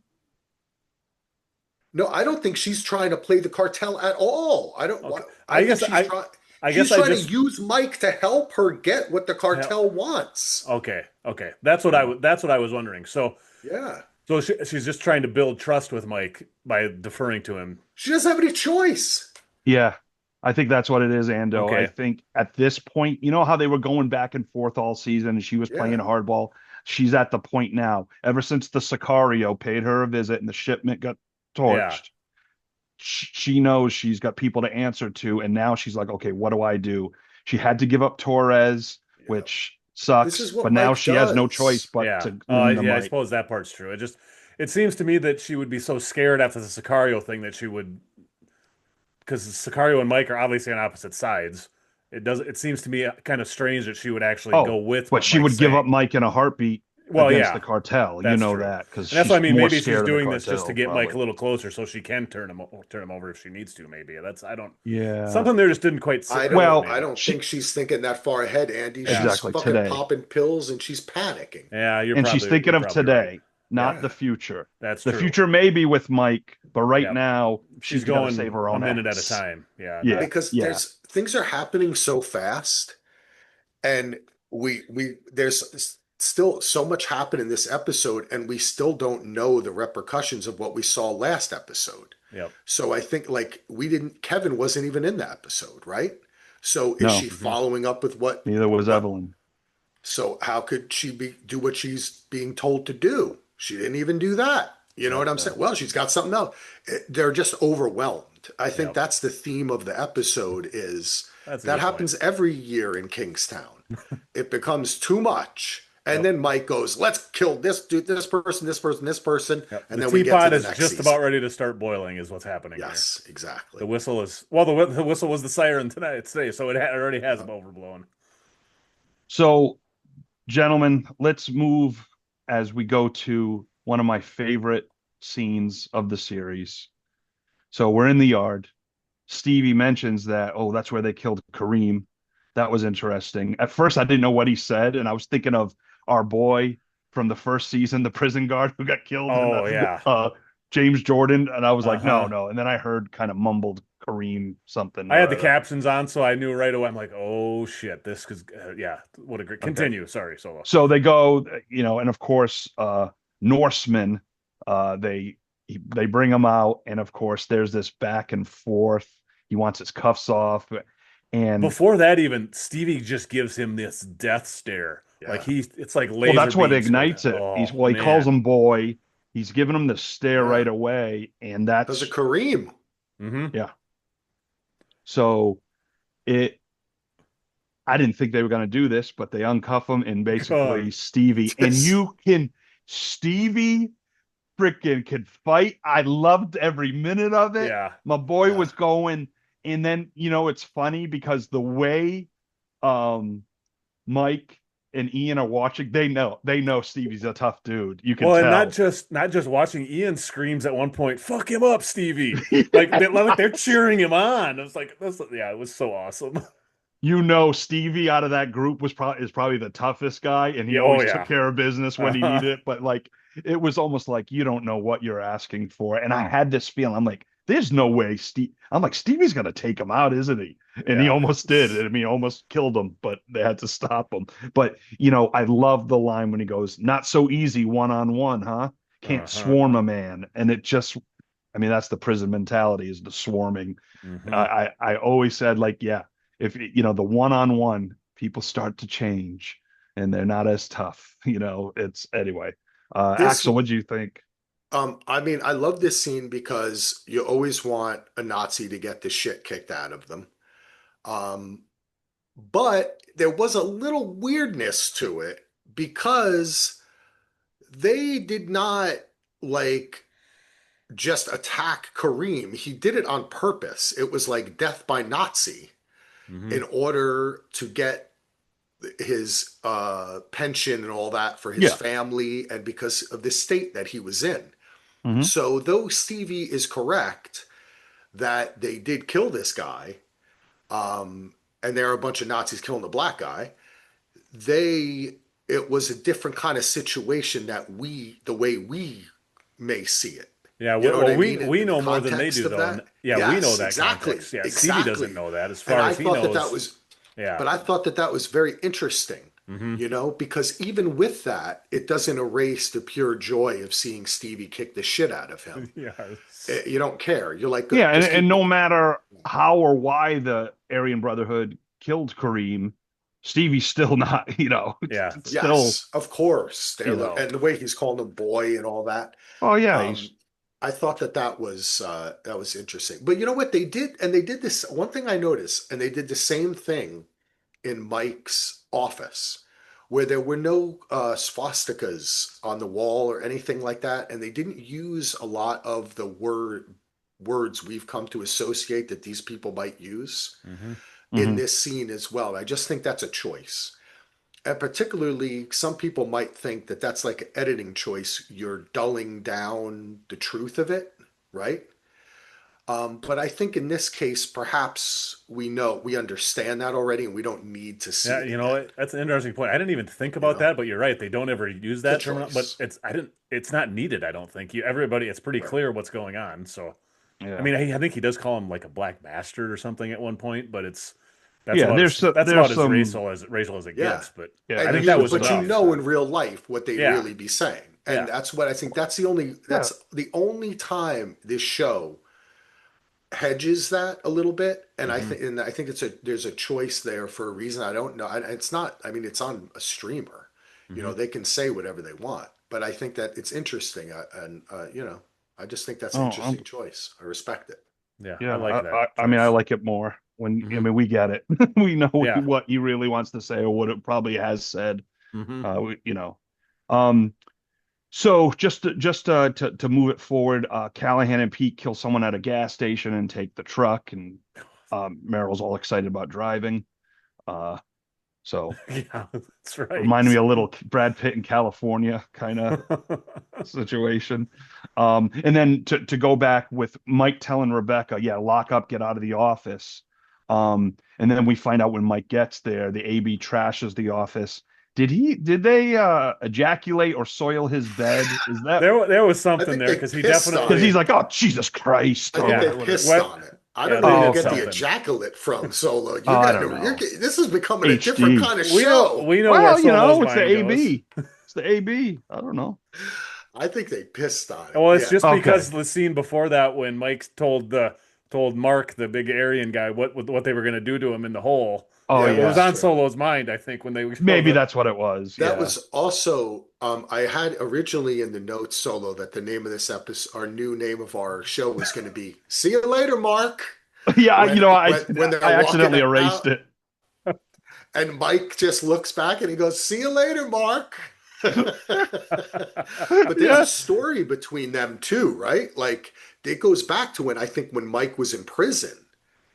No, I don't think she's trying to play the cartel at all. I don't. Okay. I I think guess she's I trying. I She's guess I trying to just use Mike to help her get what the tell cartel wants. okay, okay. That's what Yeah. that's what I was wondering. So Yeah, she's just trying to build trust with Mike by deferring to him. she doesn't have any choice. Yeah. I think that's what it is, Ando. I Okay. think at this point, you know how they were going back and forth all season and she was playing Yeah, hardball? She's at the point now. Ever since the Sicario paid her a visit and the shipment got Yeah. torched, she knows she's got people to answer to. And now she's like, okay, what do I do? She had to give up Torres, yeah. which This is sucks, but what now Mike she has no choice does. but Yeah. to lean to Yeah, I Mike. suppose that part's true. It seems to me that she would be so scared after the Sicario thing that she would because Sicario and Mike are obviously on opposite sides. It seems to me kind of strange that she would actually go Oh, with but what she Mike's would give up saying. Mike in a heartbeat Well, against the yeah, cartel. You that's know true. that because And that's what I she's mean. more Maybe she's scared of the doing this just to cartel, get Mike a probably. little closer so she can turn him over if she needs to, maybe. That's I don't Yeah. something there just didn't quite sit I right with don't. Well, me. I don't think she she's thinking that far ahead, Andy. Yeah. She's exactly fucking today. popping pills and she's panicking. Yeah, And she's thinking you're of probably right. today, not Yeah, the Yeah. future. that's The true. future may be with Mike, but right Yep. now She's she's got to save going her a own minute at a ass. time. Yeah, Yeah, not Because yeah. there's things are happening so fast, and we there's still so much happened in this episode, and we still don't know the repercussions of what we saw last episode. yep. So I think like we didn't. Kevin wasn't even in the episode, right? So is No, she Hmm. following up with neither was what Evelyn. So how could she do what she's being told to do? She didn't even do that. You know Yep. what I'm saying? Well, she's got something else. They're just overwhelmed. I think Yep. that's the theme of the episode is That's a that good point. happens every year in Kingstown. It becomes too much. And Yep. then Mike goes, let's kill this dude, this person, this person, this person. Yep. And The then we get to teapot the is next just season. about ready to start boiling, is what's happening here. Yes, exactly. The whistle is well. The whistle was the siren today, so it already has Yeah. overblown. So, gentlemen, let's move as we go to one of my favorite scenes of the series. So we're in the yard. Stevie mentions that, oh, that's where they killed Kareem. That was interesting. At first, I didn't know what he said, and I was thinking of our boy from the first season, the prison guard who got killed in Oh the yeah. James Jordan, and I was like, no, Uh-huh. no. And then I heard kind of mumbled Kareem something I or had the other. captions on, so I knew right away. I'm like, oh shit, this because yeah, what a great Okay. continue. Sorry, Solo. So they go, and of course, Norseman They they bring him out, and of course, there's this back and forth. He wants his cuffs off, and Before that, even Stevie just gives him this death stare. Like Yeah. it's like well, laser that's what beams going. ignites it. Oh He calls man. him boy. He's giving him the stare Yeah. right away, and Because of that's Kareem. Hmm. yeah. So it I didn't think they were going to do this, but they uncuff him and basically Stevie, and This, Stevie freaking can fight. I loved every minute of it. Yeah. My boy yeah. was going, and then it's funny because the way um Mike and Ian are watching, they know Stevie's a tough dude. You can Well, and not tell. just not just watching. Ian screams at one point, "Fuck him up, Stevie!" Like they're cheering him on. I was like, yeah, it was so awesome. Stevie out of that group is probably the toughest guy, and he Yeah. Oh always took yeah. care of business when he Uh-huh. needed it. But like, it was almost like you don't know what you're asking for. And I had this feeling. I'm like, there's no way I'm like, Stevie's gonna take him out, isn't he? And he Yeah. almost did. I mean, he almost killed him, but they had to stop him. But I love the line when he goes, "Not so easy one-on-one, huh? Can't Uh-huh. swarm a man." And it just, I mean, that's the prison mentality, is the swarming. Hmm. I always said, like, yeah, if the one-on-one people start to change and they're not as tough, it's anyway. This, Axel, what do you think? I mean, I love this scene because you always want a Nazi to get the shit kicked out of them. Um, but there was a little weirdness to it because they did not like just attack Kareem. He did it on purpose. It was like death by Nazi Hmm. in order to get his pension and all that for his Yeah. family and because of the state that he was in. Hmm. So, though Stevie is correct that they did kill this guy, and there are a bunch of Nazis killing the black guy, they it was a different kind of situation that the way we may see it. Yeah. You know what Well, I mean? we In the know more than they context do, of though, and that. yeah, we know Yes, that exactly, context. Yeah, Stevie doesn't exactly. know that. As And far I as he thought that that knows, was yeah. But I thought that that was very interesting, Hmm. because even with that, it doesn't erase the pure joy of seeing Stevie kick the shit out of him. Yeah. You don't care. You're like, Yeah, good, and, just and keep no going. matter how or why the Aryan Brotherhood killed Kareem, Stevie's still not, Yeah. still, Yes, of course. you know. And the way he's calling him boy and all that. Oh yeah, Um, I thought that was interesting. But you know what they did, and they did this one thing I noticed, and they did the same thing in Mike's office, where there were no swastikas on the wall or anything like that, and they didn't use a lot of the words we've come to associate that these people might use Hmm. in hmm this scene as well. I just think that's a choice. And particularly, some people might think that that's like an editing choice. You're dulling down the truth of it, right? But I think in this case, perhaps we understand that already, and we don't need to see Yeah, it again. that's an interesting point. I didn't even think You about know, that, but you're right. They don't ever use it's a that term, but choice. it's not needed, I don't think. Everybody, it's pretty Right. clear what's going on. So, I yeah, mean, I think he does call him like a black bastard or something at one point, but yeah. that's There's about as some, racial as it Yeah. gets. But yeah, I And think there's that you, was some but you enough. know in real life what they Yeah, really be saying. And yeah, that's what I think yeah, that's the only time this show hedges that a little bit. hmm, And I think there's a choice there for a reason. I don't know. And it's not, I mean, it's on a streamer. hmm, They can say whatever they want. But I think that it's interesting. I just think that's an oh, interesting choice. I respect it. yeah. I yeah. like that I mean, I choice. like it more when, I Hmm. mean, we get it. We know Yeah. what he really wants to say or what it probably has said. Hmm. Um, So just to move it forward, Callahan and Pete kill someone at a gas station and take the truck, and Meryl's all excited about driving. Uh, so Yeah, that's right. reminded me a little Brad Pitt in California kind of situation. And then to go back with Mike telling Rebecca, yeah, lock up, get out of the office. And then we find out when Mike gets there, the AB trashes the office. Did they ejaculate or soil his bed? Is that There was I something think there they because he pissed on because it. he's definitely, like, oh, Jesus Christ, I or think yeah. they whatever. pissed What? on it. I Yeah, don't know they where Oh, you did get the okay. something. ejaculate from, Solo. Oh, I don't know. This is becoming a different HD. kind of show. We know where Well, Solo's it's the mind goes. AB. It's the AB. I don't know. I think they pissed on it. Well, it's Yeah. just Okay. because the scene before that when Mike told Mark, the big Aryan guy, what they were going to do to him in the hole. Oh Yeah, It was that's yeah. on true. Solo's mind, I think, when they showed Maybe the. that's what it was. That Yeah. was also I had originally in the notes solo that the name of this episode, our new name of our show was going to be "See you later, Mark." Yeah, When I when I they're walking accidentally erased out, it. and Mike just looks back and he goes, "See you later, Mark." But there's a Yeah, story between them too, right? Like it goes back to when I think when Mike was in prison.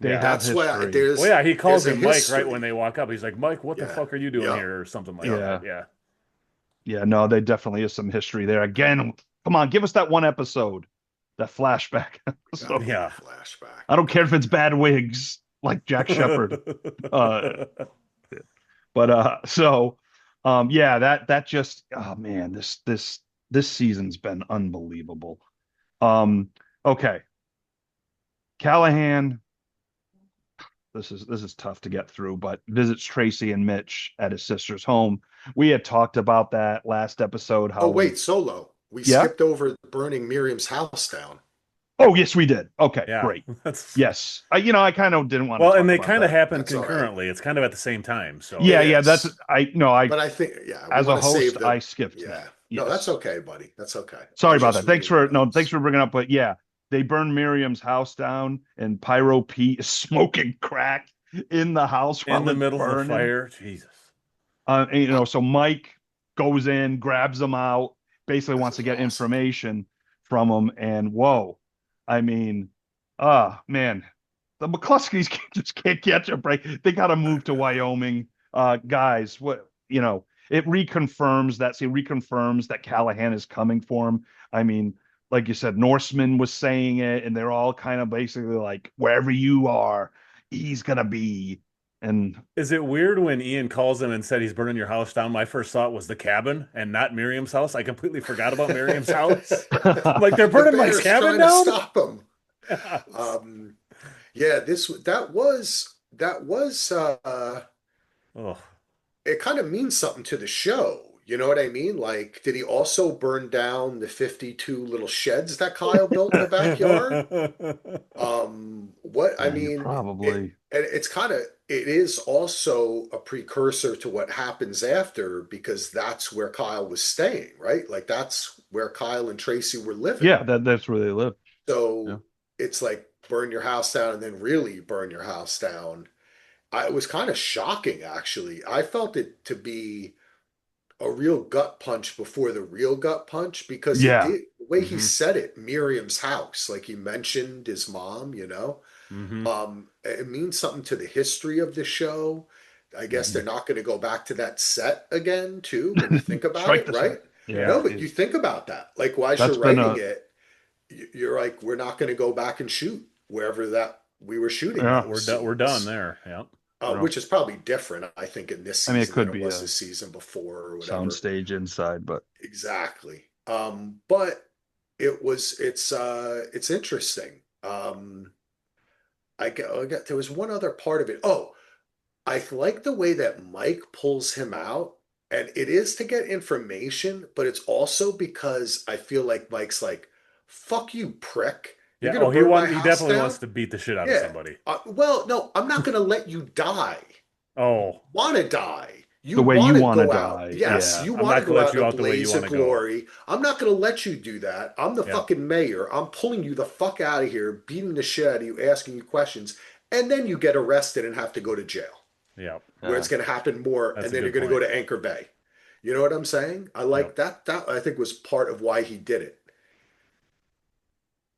they Yeah. have That's why history. Well, yeah, he there's calls a him Mike right when history. they walk up. He's like, Mike, what the Yeah. fuck are you doing Yep. here? Or something like Yep. that. Yeah. Yeah. Yeah, no, there definitely is some history there. Again, come on, give us that one episode, that flashback Gotta episode. be a Yeah. flashback. I don't care if it's bad wigs like Jack Shepherd. Uh, but yeah, that just oh man, this season's been unbelievable. Um, okay. Callahan, this is tough to get through, but visits Tracy and Mitch at his sister's home. We had talked about that last episode, Oh, how when wait, Solo. We yeah. skipped over burning Miriam's house down. Oh, yes, we did. Okay, Yeah. great. That's Yes. I kind of didn't want to well, and talk they about kind of that. happen That's all right. concurrently. It's kind of at the same time. So It Yeah, yeah, that's is. I no, I But I think, yeah, we as a want to host, save the, I skipped that. yeah. No, that's Yes. okay, buddy. That's okay. I Sorry was about just that. Thanks reading the for no, thanks notes. for bringing up, but yeah, they burned Miriam's house down and Pyro Pete is smoking crack in the house in while the it's middle of the burning. fire, Jesus. And, Uh, so Mike goes in, grabs him out, basically This wants to was get awesome. information from him. And whoa, I mean, man, the McCluskeys just can't catch a break. They got to I move to know. Wyoming. Guys, it reconfirms that Callahan is coming for him. I mean, like you said, Norseman was saying it, and they're all kind of basically like, wherever you are, he's gonna be. And Is it weird when Ian calls him and said he's burning your house down? My first thought was the cabin and not Miriam's house. I completely forgot about Miriam's house. I'm like, they're The burning Mike's bear's cabin trying to down? stop him. Yes. Yeah, that was Oh, it kind of means something to the show. You know what I mean? Like, did he also burn down the 52 little sheds that Kyle built in the backyard? What I you're mean, probably it's kind of it is also a precursor to what happens after because that's where Kyle was staying, right? Like that's where Kyle and Tracy were living. yeah, that's where they live. Yeah. So it's like burn your house down and then really burn your house down. It was kind of shocking, actually. I felt it to be a real gut punch before the real gut punch because he Yeah. did the way he Hmm. said it, Miriam's house, like he mentioned his mom, hmm. It means something to the history of the show. I guess Hmm. they're not going to go back to that set again, too, when you think about Strike it, the set. right? Yeah, No, Yeah. but you think about that. Like, while you're that's been writing a it, you're like, we're not going to go back and shoot wherever that we were shooting yeah. We're those done. We're done scenes, there. Yeah. Well, which is probably different, I think, in this I mean, it season than could it be was a the season before or whatever. soundstage inside, but Exactly. But it's interesting. I get there was one other part of it. Oh, I like the way that Mike pulls him out, and it is to get information, but it's also because I feel like Mike's like, "Fuck you, prick! You're Yeah. gonna Oh, burn my he house definitely wants down? to beat the shit out of Yeah. somebody. Well, no, I'm not gonna let you die. Oh, Want to die. You the way want you to want to go out. die, Yes, yeah, you I'm want to not gonna go let out in you a out the way you blaze want of to go. glory. I'm not going to let you do that. I'm the Yeah. fucking mayor. I'm pulling you the fuck out of here, beating the shit out of you, asking you questions, and then you get arrested and have to go to jail, Yeah. where yeah, it's going to happen more, That's and a then you're good going to go point. to Anchor Bay. You know what I'm saying? I like Yep. that. That I think was part of why he did it.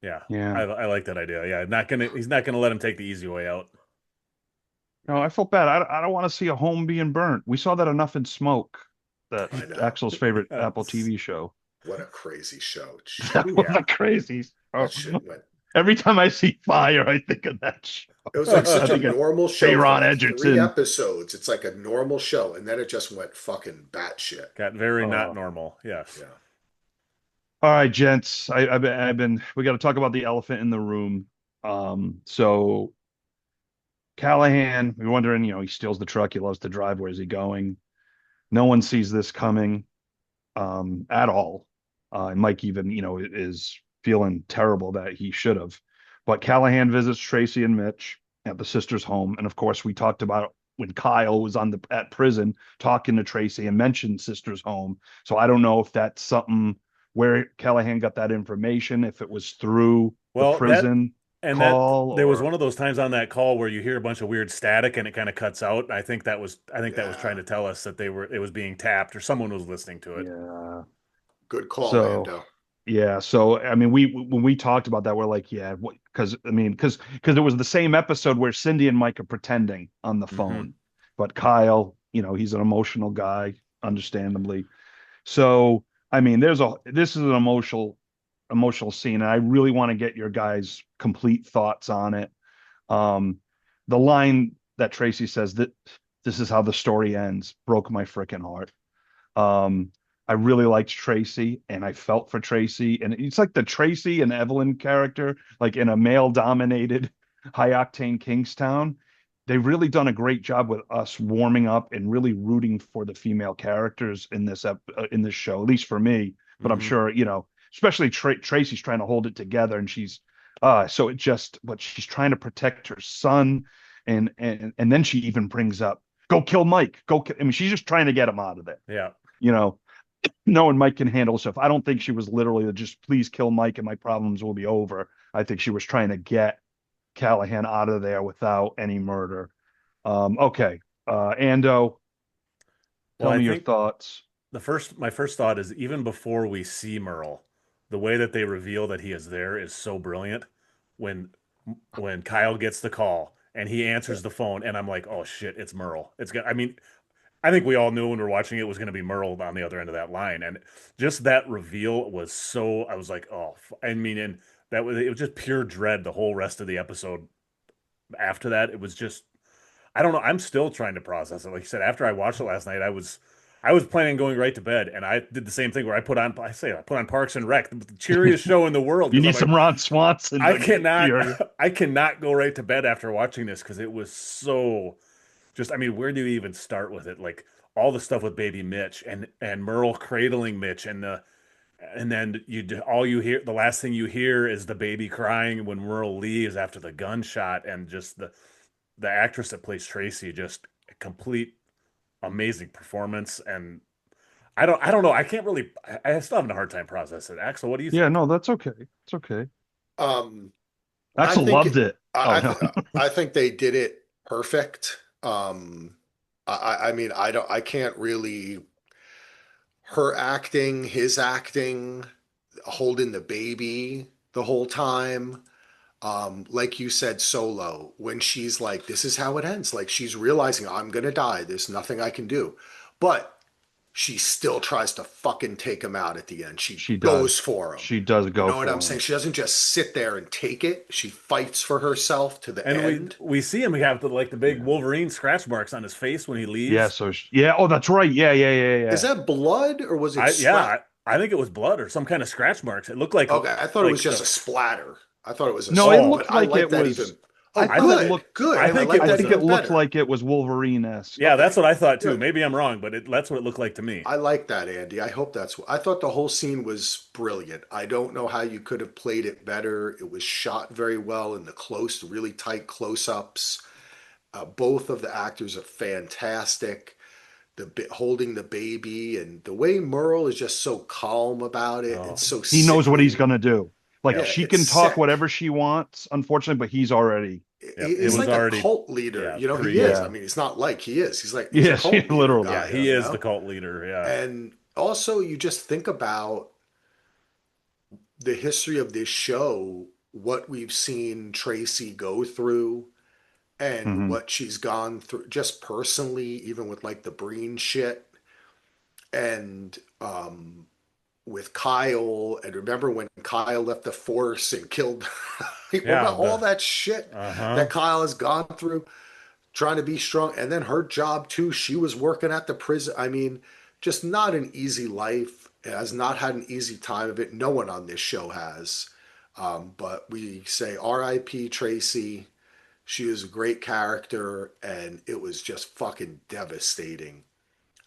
Yeah. yeah. I like that idea. Yeah. He's not gonna let him take the easy way out. No, I felt bad. I don't want to see a home being burnt. We saw that enough in Smoke, that I know. Axel's favorite Apple Yes. It's TV show. what a crazy show. That Shit. was Yeah. a crazy. Oh. That shit went. Every time I see fire, I think of that show. It was like I such a think of normal show for Aaron like three Edgerton. episodes. It's like a normal show, and then it just went fucking batshit. Got very not Uh, normal. Yes. Yeah. all right, gents. We got to talk about the elephant in the room. So Callahan, we're wondering, he steals the truck. He loves to drive. Where's he going? No one sees this coming, at all. And Mike even, is feeling terrible that he should have. But Callahan visits Tracy and Mitch at the sister's home. And of course, we talked about when Kyle was at prison talking to Tracy and mentioned sister's home. So I don't know if that's something where Callahan got that information, if it was through the Well, prison that call there was or one of those times on that call where you hear a bunch of weird static and it kind of cuts out. I think that was trying Yeah. to tell us that it was being tapped or someone was listening to it. yeah. Good call, So Ando. yeah, so I mean, we when we talked about that, we're like, yeah, because I mean, because it was the same episode where Cindy and Mike are pretending on the Hmm. phone, but Kyle, he's an emotional guy, understandably. So I mean, this is an emotional scene, and I really want to get your guys' complete thoughts on it. Um, the line that Tracy says that this is how the story ends broke my freaking heart. Um, I really liked Tracy and I felt for Tracy. And it's like the Tracy and Evelyn character, like in a male dominated high octane Kingstown. They've really done a great job with us warming up and really rooting for the female characters in in this show, at least for me. But I'm Hmm. sure, especially Tracy's trying to hold it together and but she's trying to protect her son. And then she even brings up, go kill Mike. I mean, she's just trying to get him out of there Yeah. you know, knowing Mike can handle stuff. I don't think she was literally just please kill Mike and my problems will be over. I think she was trying to get Callahan out of there without any murder. Okay. Ando, Well, tell I me your think thoughts. my first thought is even before we see Merle, the way that they reveal that he is there is so brilliant. When Kyle gets the call and he answers the phone, and I'm like, oh shit, it's Merle. I mean, I think we all knew when we were watching it was going to be Merle on the other end of that line, and just that reveal was so. I was like, oh, I mean, and it was just pure dread the whole rest of the episode. After that, it was just I don't know. I'm still trying to process it. Like you said, after I watched it last night, I was planning on going right to bed, and I did the same thing where I put on Parks and Rec, the cheeriest show in the world, You because I'm need like, some Ron Swanson I to get cannot, you. I cannot go right to bed after watching this because it was so just. I mean, where do you even start with it? Like all the stuff with baby Mitch and Merle cradling Mitch and then all you hear the last thing you hear is the baby crying when Merle leaves after the gunshot and just the actress that plays Tracy just a complete amazing performance and I don't know I can't really I still having a hard time processing it. Axel, what do you Yeah, think? no, that's okay. It's okay. Um, I Axel think loved it, it. Oh no. I think they did it perfect. I mean, I can't really her acting, his acting, holding the baby the whole time. Like you said, Solo, when she's like, this is how it ends. Like she's realizing I'm gonna die. There's nothing I can do. But she still tries to fucking take him out at the end. She She goes does. for him. She does You go know what I'm for saying? him. She doesn't just sit there and take it. She fights for herself to the And we end. we see him, we have the big Yeah. Wolverine scratch marks on his face when he Yeah, leaves. yeah, oh, that's right. Yeah, yeah, yeah, Is yeah. that blood or was it I yeah, scrap? I think it was blood or some kind of scratch marks. It looked Okay, I thought it was like just the a splatter. I thought it was a, No, it oh but looked I like like it that was even. I Oh, thought it good, looked good. I I think like it I that was think a it even looked better. like it was Wolverine-esque. yeah, that's Okay, what I thought too. good. Maybe I'm wrong, but that's what it looked like to me. I like that, Andy. I hope that's what I thought the whole scene was brilliant. I don't know how you could have played it better. It was shot very well in the close, really tight close-ups. Both of the actors are fantastic. Holding the baby and the way Merle is just so calm about it. Oh, It's so He knows what he's sickening. gonna do. Like yep. Yeah, she it's can talk sick. whatever she wants, unfortunately, but he's already Yep. It He's was like a already cult leader. yeah, You know, he pre is. I yeah. mean, it's not like he is. He's a Yes, cult leader literally. yeah, guy, he Yeah. you is the know? cult leader. Yeah. And also you just think about the history of this show, what we've seen Tracy go through and Hmm. what she's gone through just personally, even with like the Breen shit and with Kyle. And remember when Kyle left the force and killed what Yeah, about all the that shit uh-huh. that Kyle has gone through trying to be strong? And then her job too, she was working at the prison. I mean, just not an easy life. Has not had an easy time of it. No one on this show has. But we say R.I.P. Tracy. She is a great character, and it was just fucking devastating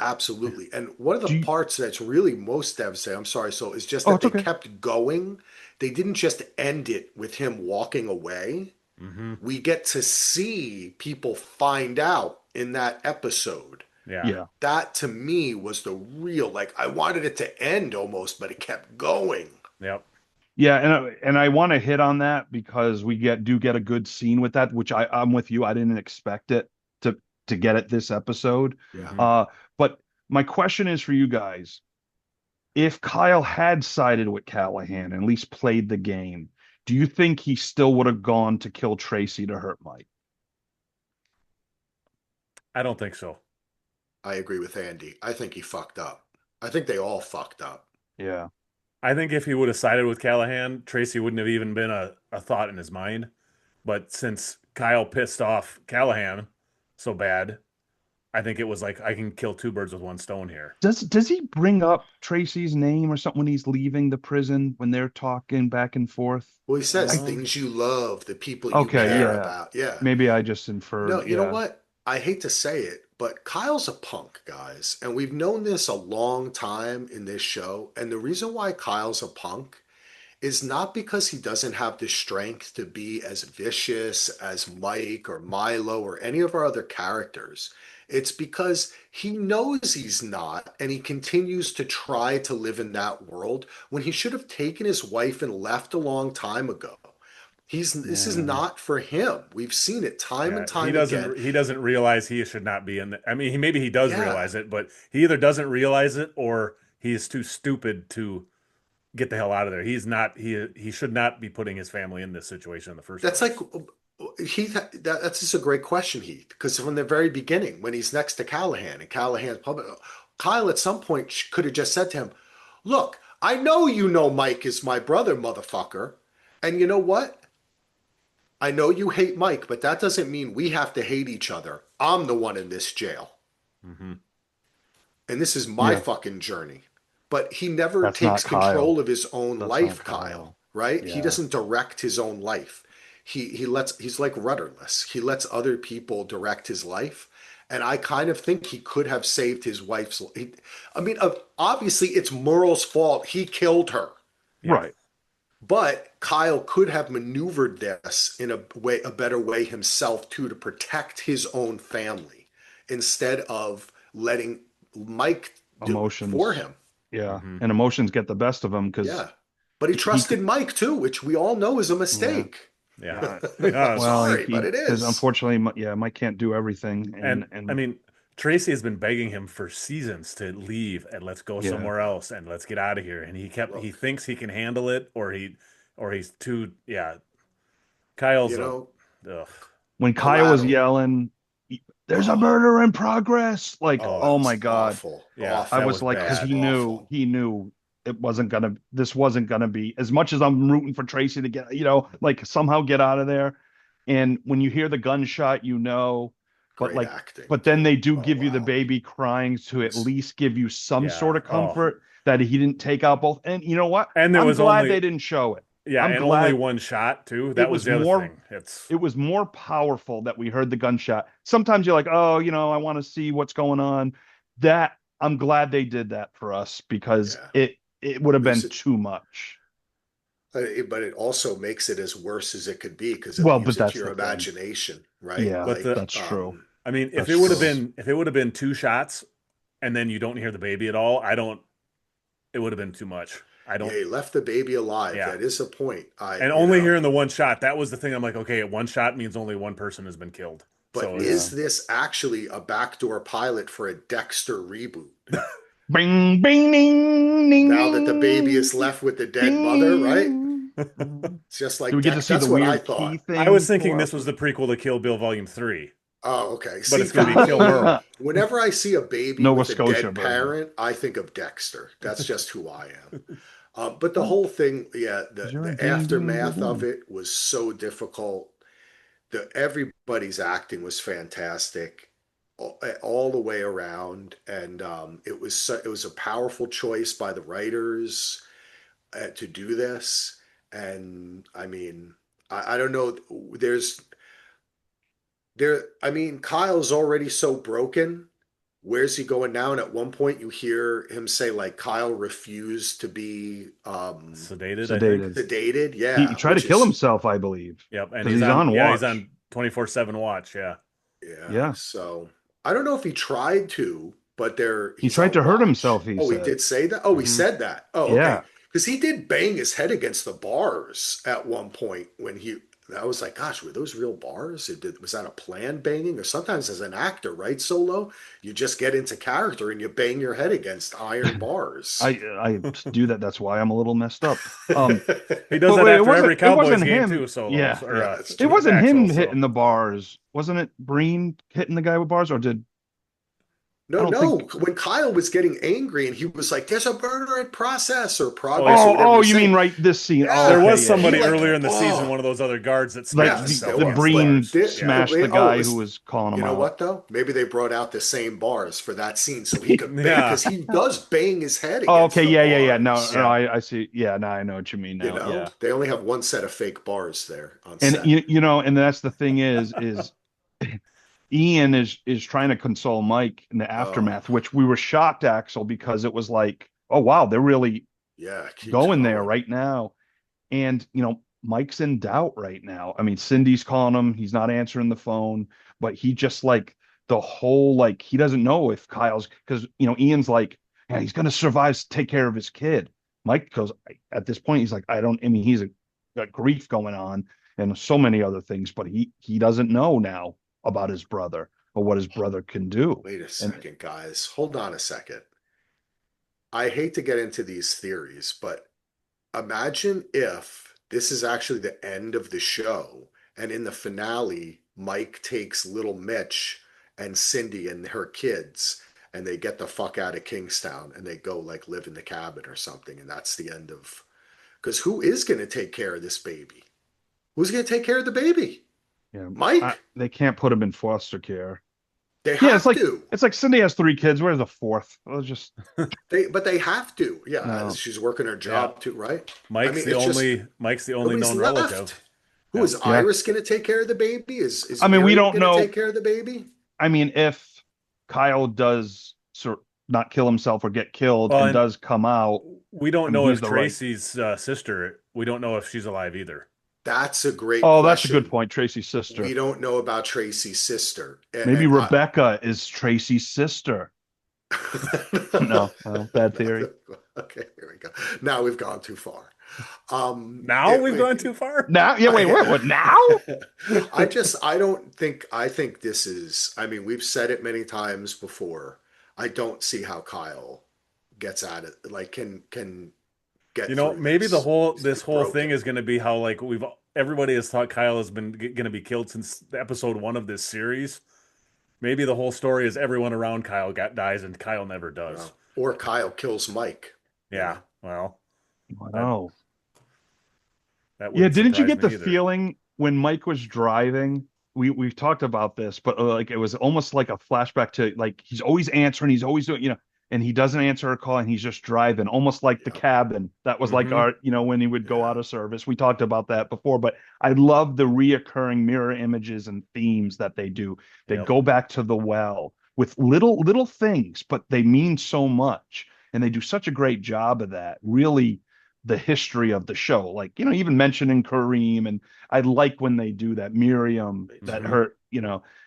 Absolutely. And one of the Do you? parts that's really most devastating, I'm sorry, so is just Oh, that it's they okay. kept going. They didn't just end it with him walking away. Hmm. We get to see people find out in that episode. Yeah. Yeah. That to me was the real, like, I wanted it to end almost, but it kept going. Yep. Yeah, and I want to hit on that because we get a good scene with that, which I'm with you. I didn't expect it to to get it this episode. Yeah. Hmm. Uh, but my question is for you guys: if Kyle had sided with Callahan and at least played the game, do you think he still would have gone to kill Tracy to hurt Mike? I don't think so. I agree with Andy. I think he fucked up. I think they all fucked up. Yeah. I think if he would have sided with Callahan, Tracy wouldn't have even been a thought in his mind. But since Kyle pissed off Callahan so bad, I think it was like I can kill two birds with one stone here. Does he bring up Tracy's name or something when he's leaving the prison when they're talking back and forth? Well, he says I things you love, the people you Okay, care yeah. about. Yeah. Maybe I just No, inferred. you know Yeah. what? I hate to say it, but Kyle's a punk, guys. And we've known this a long time in this show. And the reason why Kyle's a punk is not because he doesn't have the strength to be as vicious as Mike or Milo or any of our other characters. It's because he knows he's not, and he continues to try to live in that world when he should have taken his wife and left a long time ago. This is Yeah. not for him. We've seen it time and Yeah, he time again. doesn't he doesn't realize he should not be in the, I mean, maybe he does Yeah, realize it, but he either doesn't realize it or he is too stupid to get the hell out of there. He should not be putting his family in this situation in the first that's like place. Heath. That's just a great question, Heath. Because from the very beginning, when he's next to Callahan and Callahan's public, Kyle at some point could have just said to him, "Look, I know you know Mike is my brother, motherfucker, and you know what? I know you hate Mike, but that doesn't mean we have to hate each other. I'm the one in this jail, Hmm. and this is my Yeah. fucking journey." But he never That's takes not control Kyle. of his own That's not life, Kyle, Kyle. right? He Yeah. doesn't direct his own life. He's like rudderless. He lets other people direct his life. And I kind of think he could have saved his wife's life. I mean, obviously it's Merle's fault. He killed her. Yeah. Right. But Kyle could have maneuvered this in a better way himself too, to protect his own family instead of letting Mike do it for Emotions. him. Yeah. Hmm. And emotions get the best of him because Yeah. But he he trusted Mike too, which we all know is a yeah. mistake. Yeah. Yeah. Well, Sorry, but he it because is. unfortunately, yeah, Mike can't do everything, And I and mean, Tracy has been begging him for seasons to leave and let's go yeah, somewhere else and let's get out of here. And he Look, thinks he can handle it or he's too, yeah. Kyle's you a, know, ugh. when Kyle was collateral. yelling, "There's a Oh, murder in progress!" Like, oh, Oh, it oh my was God, awful. yeah, I that Awful. was was like, because Just bad. awful. he knew this wasn't gonna be as much as I'm rooting for Tracy to get, like somehow get out of there. And when you hear the gunshot, but Great like, acting but then too. they do Oh give you the wow. baby crying to It at was least give you some Yeah. sort of Oh, comfort that he didn't take out both. And you know what? and there I'm was glad only, they didn't show it. yeah, I'm and only glad one shot too. it That was was the other more thing. It's, it was more powerful that we heard the gunshot. Sometimes you're like, oh, I want to see what's going on. That I'm glad they did that for us because yeah. it would have Leaves been it, too much. but it also makes it as worse as it could be because it Well, leaves but it to that's your the thing. imagination, right? Yeah, but the, that's true. I mean, That's true. if it would have been two shots and then you don't hear the baby at all, I don't, it would have been too much. I Yeah, don't, he left the baby alive. yeah. That is a point. And only hearing the one shot, that was the thing. I'm like, okay, one shot means only one person has been killed. But So Yeah. is it's, this actually a backdoor pilot for a Dexter reboot? Bing, bing, ding, ding, Now that the baby ding, is left with the dead mother, right? ding. It's just Do like we get to Dex. see That's the what I weird key thought. I was thing thinking pull this out was the prequel to Kill Bill Volume 3, Oh, okay. but See, it's going to for be Kill me, Merle. whenever I see a baby Nova with a Scotia dead version? parent, I think of Dexter. That's just who I am. But the whole thing, yeah, Because the you're a the ding ding aftermath of boom. it was so difficult. Everybody's acting was fantastic, all the way around, and it was a powerful choice by the writers to do this. And I mean, I don't know. I mean, Kyle's already so broken where's he going now? And at one point you hear him say like Kyle refused to be Sedated, I think. Sedated. sedated. He Yeah, tried to which kill is himself, I believe, Yep, and because he's on he's watch. on 24/7 watch, yeah. yeah. Yeah. So I don't know if he tried to, but He he's tried on to hurt watch. himself, he Oh, he said. did say that? Oh, he Hmm. said that. Oh, okay. Yeah. Because he did bang his head against the bars at one point when he I was like, gosh, were those real bars? Was that a planned banging? Or sometimes as an actor, right, Solo, you just get into character and you bang your head against iron bars. I do that. That's why I'm a little messed up. He does But that wait, after every it Cowboys wasn't game too, him. Solos Yeah. or Yeah, that's It true. wasn't him Axel. So hitting the bars. Wasn't it Breen hitting the guy with bars, or did I No, don't no. think When Kyle was getting angry and he was like, "There's a murder in process or oh yeah, progress or Oh, whatever he oh, was you mean saying." right this scene. Oh, there Yeah, okay, was yeah, he somebody yeah, like, earlier yeah. in the season, oh, one of those other guards that Like smashed yes, himself there the was. against the Breen bars. Yeah. smashed the Oh, it guy who was. was calling You him know out. what though? Maybe they brought out the same bars for that scene so he could bang Yeah. because he does bang his head Oh, against okay, the yeah, yeah, yeah. No, bars. no, Yeah. I see. Yeah, now I know what you mean You now. know, Yeah. they only have one set of fake bars there on And set. and that's the thing is Ian is trying to console Mike in the Oh, aftermath, which we were shocked, Axel, because it was like, oh wow, they're really yeah, it keeps going there going. right now. And Mike's in doubt right now. I mean, Cindy's calling him, he's not answering the phone, but he just like the whole like he doesn't know if Kyle's because Ian's like, yeah, he's gonna survive, take care of his kid. Mike goes at this point, he's like, I mean, he's got grief going on and so many other things, but he doesn't know now about his brother or what his brother can do. Wait a And second, guys. Hold on a second. I hate to get into these theories, but imagine if this is actually the end of the show, and in the finale, Mike takes little Mitch and Cindy and her kids, and they get the fuck out of Kingstown and they go like live in the cabin or something, and that's the end of. Because who is going to take care of this baby? Who's going to take care of the baby? Mike? they can't put him in foster care. They Yeah, have to. it's like Cindy has three kids. Where's the fourth? Well, just But they have to. Yeah, no. she's working her Yeah. job too, right? I mean, it's just Mike's the only nobody's known relative. left. Who Yeah. is Yeah. Iris going to take care of the baby? Is I mean, we Miriam don't going to know. take care of the baby? I mean, if Kyle does not kill himself or get killed Well, and and does come out, we I don't mean, know he's if the right. Tracy's sister. We don't know if she's alive either. That's a great Oh, that's a good question. point. Tracy's We sister. don't know about Tracy's sister, Maybe and Rebecca is Tracy's sister. No, well, bad theory. okay, here we go. Now we've gone too far. Now we've gone too far. Now, yeah, wait, what now? I think this is, I mean, we've said it many times before. I don't see how Kyle gets at it, like can get through Maybe this. this He's whole thing broken. is going to be how like everybody has thought Kyle has been going to be killed since episode 1 of this series. Maybe the whole story is everyone around Kyle dies and Kyle never does. Or Kyle kills Mike. Yeah, well, that Wow. that Yeah, wouldn't didn't you surprise get the me either. feeling when Mike was driving? We've talked about this, but like it was almost like a flashback to like he's always answering, he's always doing, and he doesn't answer a call and he's just driving, almost like the Yeah. cabin. That was like Hmm. our, when he would go Yeah. out of service. We talked about that before, but I love the reoccurring mirror images and themes that they do. They Yep. go back to the well with little things, but they mean so much. And they do such a great job of that. Really the history of the show. Like, even mentioning Kareem, and I like when they do that. Miriam, that Hmm. hurt,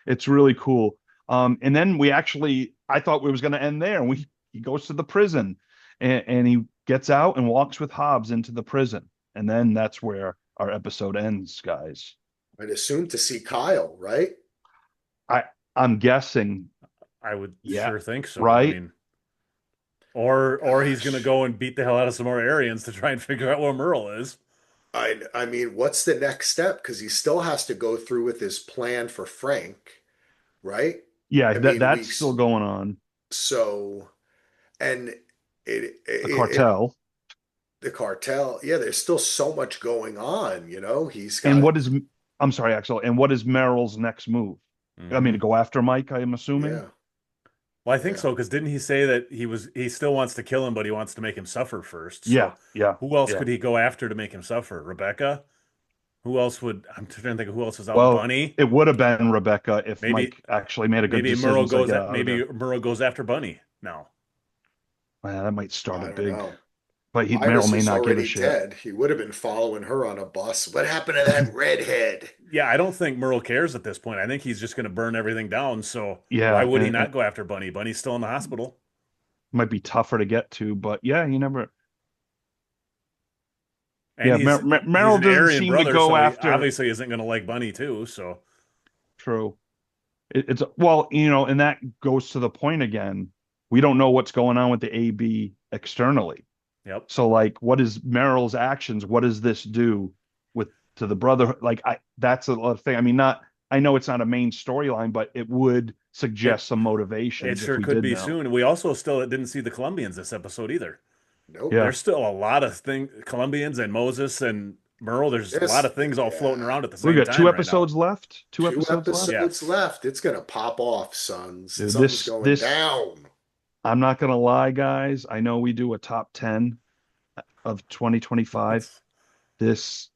it's really cool. And then I thought we was going to end there. And he goes to the prison and he gets out and walks with Hobbs into the prison. And then that's where our episode ends, guys. I'd assume to see Kyle, right? I, I'm guessing, I would yeah, sure think so. I right? mean, or he's going to Gosh. go and beat the hell out of some more Aryans to try and figure out where Merle is. I mean, what's the next step? Because he still has to go through with his plan for Frank, right? Yeah, I that mean, that's still going on. so and The it cartel. the cartel, yeah, there's still so much going on, He's And got, I'm sorry, Axel, and what is Merrill's next move? I mean, to Hmm. go after Mike, I'm assuming. yeah, Well, I think yeah. so because didn't he say that he still wants to kill him, but he wants to make him suffer first? Yeah, So yeah, who else yeah. could he go after to make him suffer? Rebecca? Who else would? I'm trying to think of who else is out. Well, Bunny. it would have been Rebecca if Maybe Mike actually made a good maybe decision to get out of Maybe there. Murrow goes after Bunny now. Man, that might start a I don't big, know. but Meryl Iris may is not give a already shit. dead. He would have been following her on a bus. What happened to that redhead? Yeah, I don't think Murrow cares at this point. I think he's just going to burn everything down. So why Yeah, would he and it not go after Bunny? Bunny's still in the hospital, might be tougher to get to, but yeah, you never. and Yeah, he's Meryl an doesn't Aryan seem to brother, go so he after. obviously isn't going to like Bunny too. So True. It's well, and that goes to the point again. We don't know what's going on with the AB externally. yep. So like what is Meryl's actions? What does this do with to the brother? Like that's a lot of thing. I mean, not I know it's not a main storyline, but it would It suggest some it motivations if sure we could did be know. soon. We also still didn't see the Colombians this episode either. Nope. Yeah. There's still a lot of Colombians and Moses and Merle. There's a lot This, of things all floating yeah. around at the We same got two time right now. episodes left. Two Two episodes left. episodes Yes. left. It's gonna pop off, sons. Dude, Something's this going this down. I'm not gonna lie, guys. I know we do a top 10 of 2025. It's This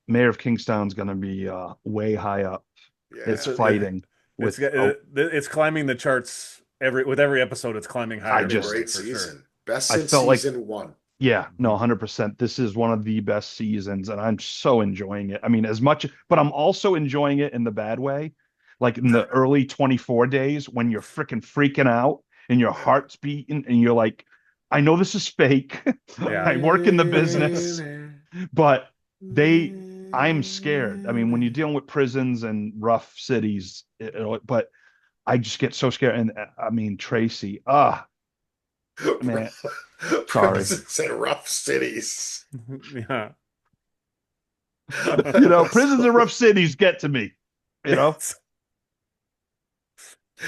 Mayor of Kingstown's gonna be way high up. It's it's Yeah. fighting with it's climbing the charts every episode. It's climbing I higher Been a just for me great for sure. season. Best I since felt like season one. yeah, no, Mhm. 100%. This is one of the best seasons, and I'm so enjoying it. I mean, as much, but I'm also enjoying it in the bad way. Like in the early 24 days when you're freaking out and your Yeah. heart's beating and you're like, I know this is fake. Yeah. I work in the business, but they, I'm scared. I mean, when you're dealing with prisons and rough cities, but I just get so scared. And I mean, Tracy, man, sorry. Prisons in rough cities. Yeah. Prisons in rough cities get to me, you know?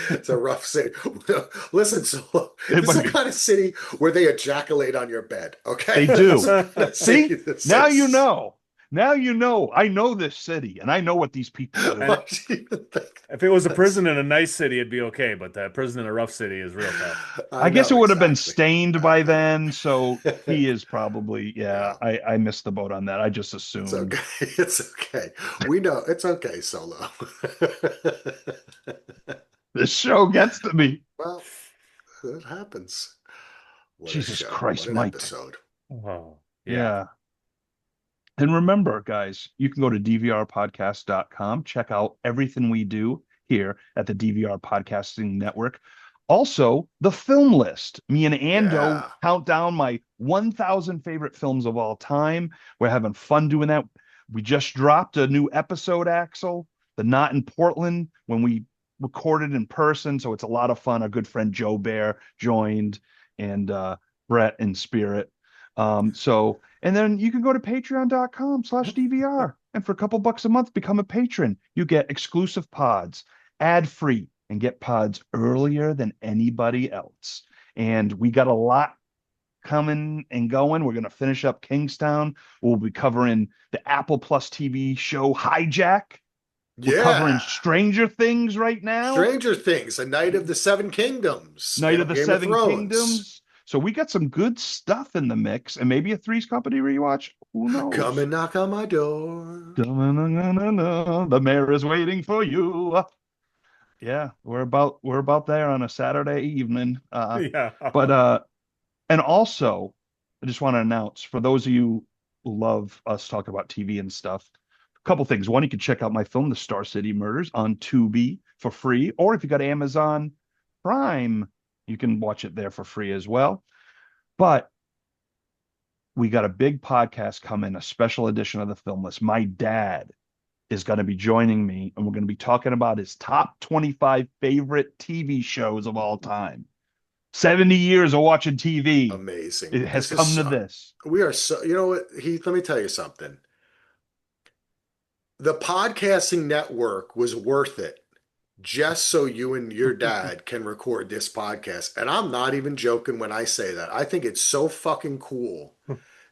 It's a rough city. Listen, so It this is might the be. kind of city where they ejaculate on your bed. Okay, They that's do. what I'm saying. See? This Now you is. know. Now you know. I know this city and I know what these people do. And Why do you think if it was a that's? prison in a nice city, it'd be okay, but the prison in a rough city is real tough. I I guess know it would have been exactly. stained I by know. then, so he is probably, yeah, Yeah, I missed the boat on that. I just it's assumed. okay. It's okay. We know it's okay, Solo. This show gets to me. Well, it happens. What a Jesus show. What Christ, an Mike. episode. Oh, yeah. Yeah. And remember, guys, you can go to dvrpodcast.com, check out everything we do here at the DVR Podcasting Network. Also, the film list. Me and Ando Yeah. count down my 1,000 favorite films of all time. We're having fun doing that. We just dropped a new episode, Axel, the Not in Portland, when we recorded in person. So it's a lot of fun. Our good friend Joe Bear joined and Brett in spirit. And then you can go to patreon.com/DVR. And for a couple bucks a month, become a patron. You get exclusive pods, ad free, and get pods earlier than anybody else. And we got a lot coming and going. We're going to finish up Kingstown. We'll be covering the Apple Plus TV show Hijack. We're covering Yeah. Stranger Things right now. Stranger Things, A Night of the Seven Kingdoms, Night of the Game of Seven Thrones. Kingdoms. So we got some good stuff in the mix, and maybe a Three's Company rewatch. Who Come knows? and knock on my door. The mayor is waiting for you. Yeah, we're about there on a Saturday evening. Yeah. But and also, I just want to announce for those of you who love us talk about TV and stuff, a couple things. One, you can check out my film, The Star City Murders, on Tubi for free, or if you got Amazon Prime, you can watch it there for free as well. But we got a big podcast coming, a special edition of the film list. My dad is going to be joining me, and we're going to be talking about his top 25 favorite TV shows of all time. 70 years of watching TV. Amazing. It has This come is to this. we are so you know what, Heath, let me tell you something. The podcasting network was worth it just so you and your dad can record this podcast. And I'm not even joking when I say that. I think it's so fucking cool.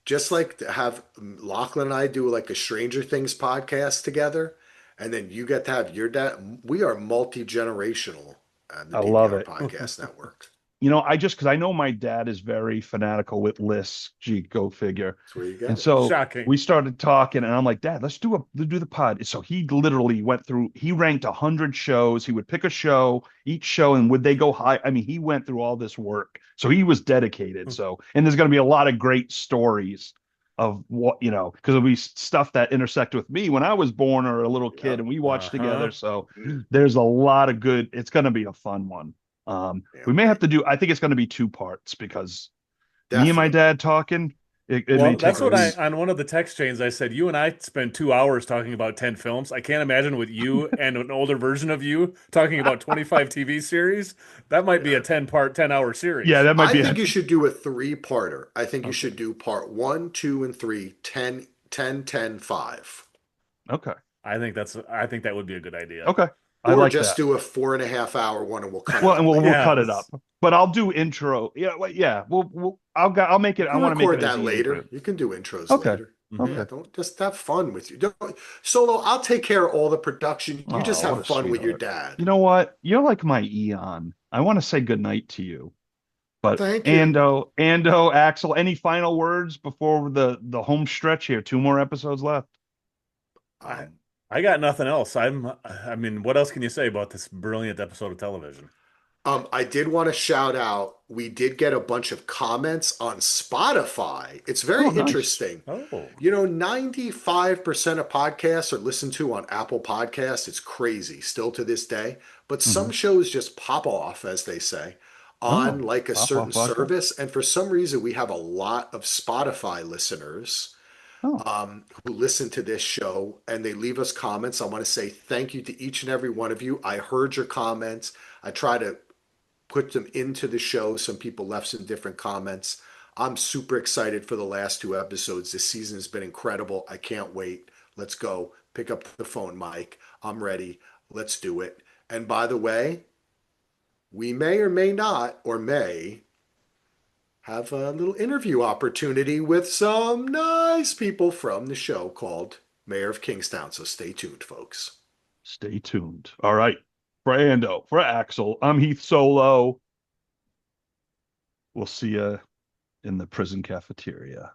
Just like to have Lachlan and I do like a Stranger Things podcast together, and then you get to have your dad. We are multi-generational at the I love DVR it. Podcast Network. I just because I know my dad is very fanatical with lists. Gee, go figure. That's where you And get it. so Shocking. we started talking, and I'm like, Dad, let's do the pod. So he literally went through. He ranked 100 shows. He would pick a show, each show, and would they go high? I mean, he went through all this work. So he was dedicated. So, and there's going to be a lot of great stories of what because it'll be stuff that intersect with me when I was born or a little kid, Yep. and we watched Uh-huh. together. So there's a lot of good. It's going to be a fun one. We Can't may have wait. to do. I think it's going to be two parts because me and my Definitely. dad talking. It may Well, take that's a what I week. on one of the text chains I said. You and I spent 2 hours talking about 10 films. I can't imagine with you and an older version of you talking about 25 TV series. That might be a Yeah. 10-part, 10-hour Yeah, series. that might I be think it. you should do a three-parter. I think you Okay. should do part one, two, and three, 10, 10, 10, 5. Okay. I think that would be a good idea. Okay. I Or like just that. do a 4.5 hour one and we'll cut it Well, and up we'll later. cut it up. Yes. But I'll do intro. Yeah, well, yeah. I'll make You it. I can want to make it record as that easy for later. him. You can do intros Okay. later. Hmm. Yeah, Okay. don't just have fun with you. Don't, Solo, I'll take care of all the production. You just Oh, what have a fun with your sweetheart. dad. You know what? You're like my Eon. I want to say goodnight to you. But Thank you. Axel, any final words before the home stretch here? Two more episodes left. I Um, I got nothing else. I mean, what else can you say about this brilliant episode of television? I did want to shout out, we did get a bunch of comments on Spotify. It's very Oh, nice. interesting. Oh. 95% of podcasts are listened to on Apple Podcasts. It's crazy still to this day. But Hmm. some shows just pop off, as they say, on Oh, like a pop off certain vodka. service. And for some reason, we have a lot of Spotify listeners Oh, who listen to this show and they leave us comments. I want to say thank you to each and every one of you. I heard your comments. I try to put them into the show. Some people left some different comments. I'm super excited for the last two episodes. This season has been incredible. I can't wait. Let's go. Pick up the phone, Mike. I'm ready. Let's do it. And by the way, we may or may not, or may have a little interview opportunity with some nice people from the show called Mayor of Kingstown. So stay tuned, folks. stay tuned. All right. For Ando, for Axel, I'm Heath Solo. We'll see you in the prison cafeteria.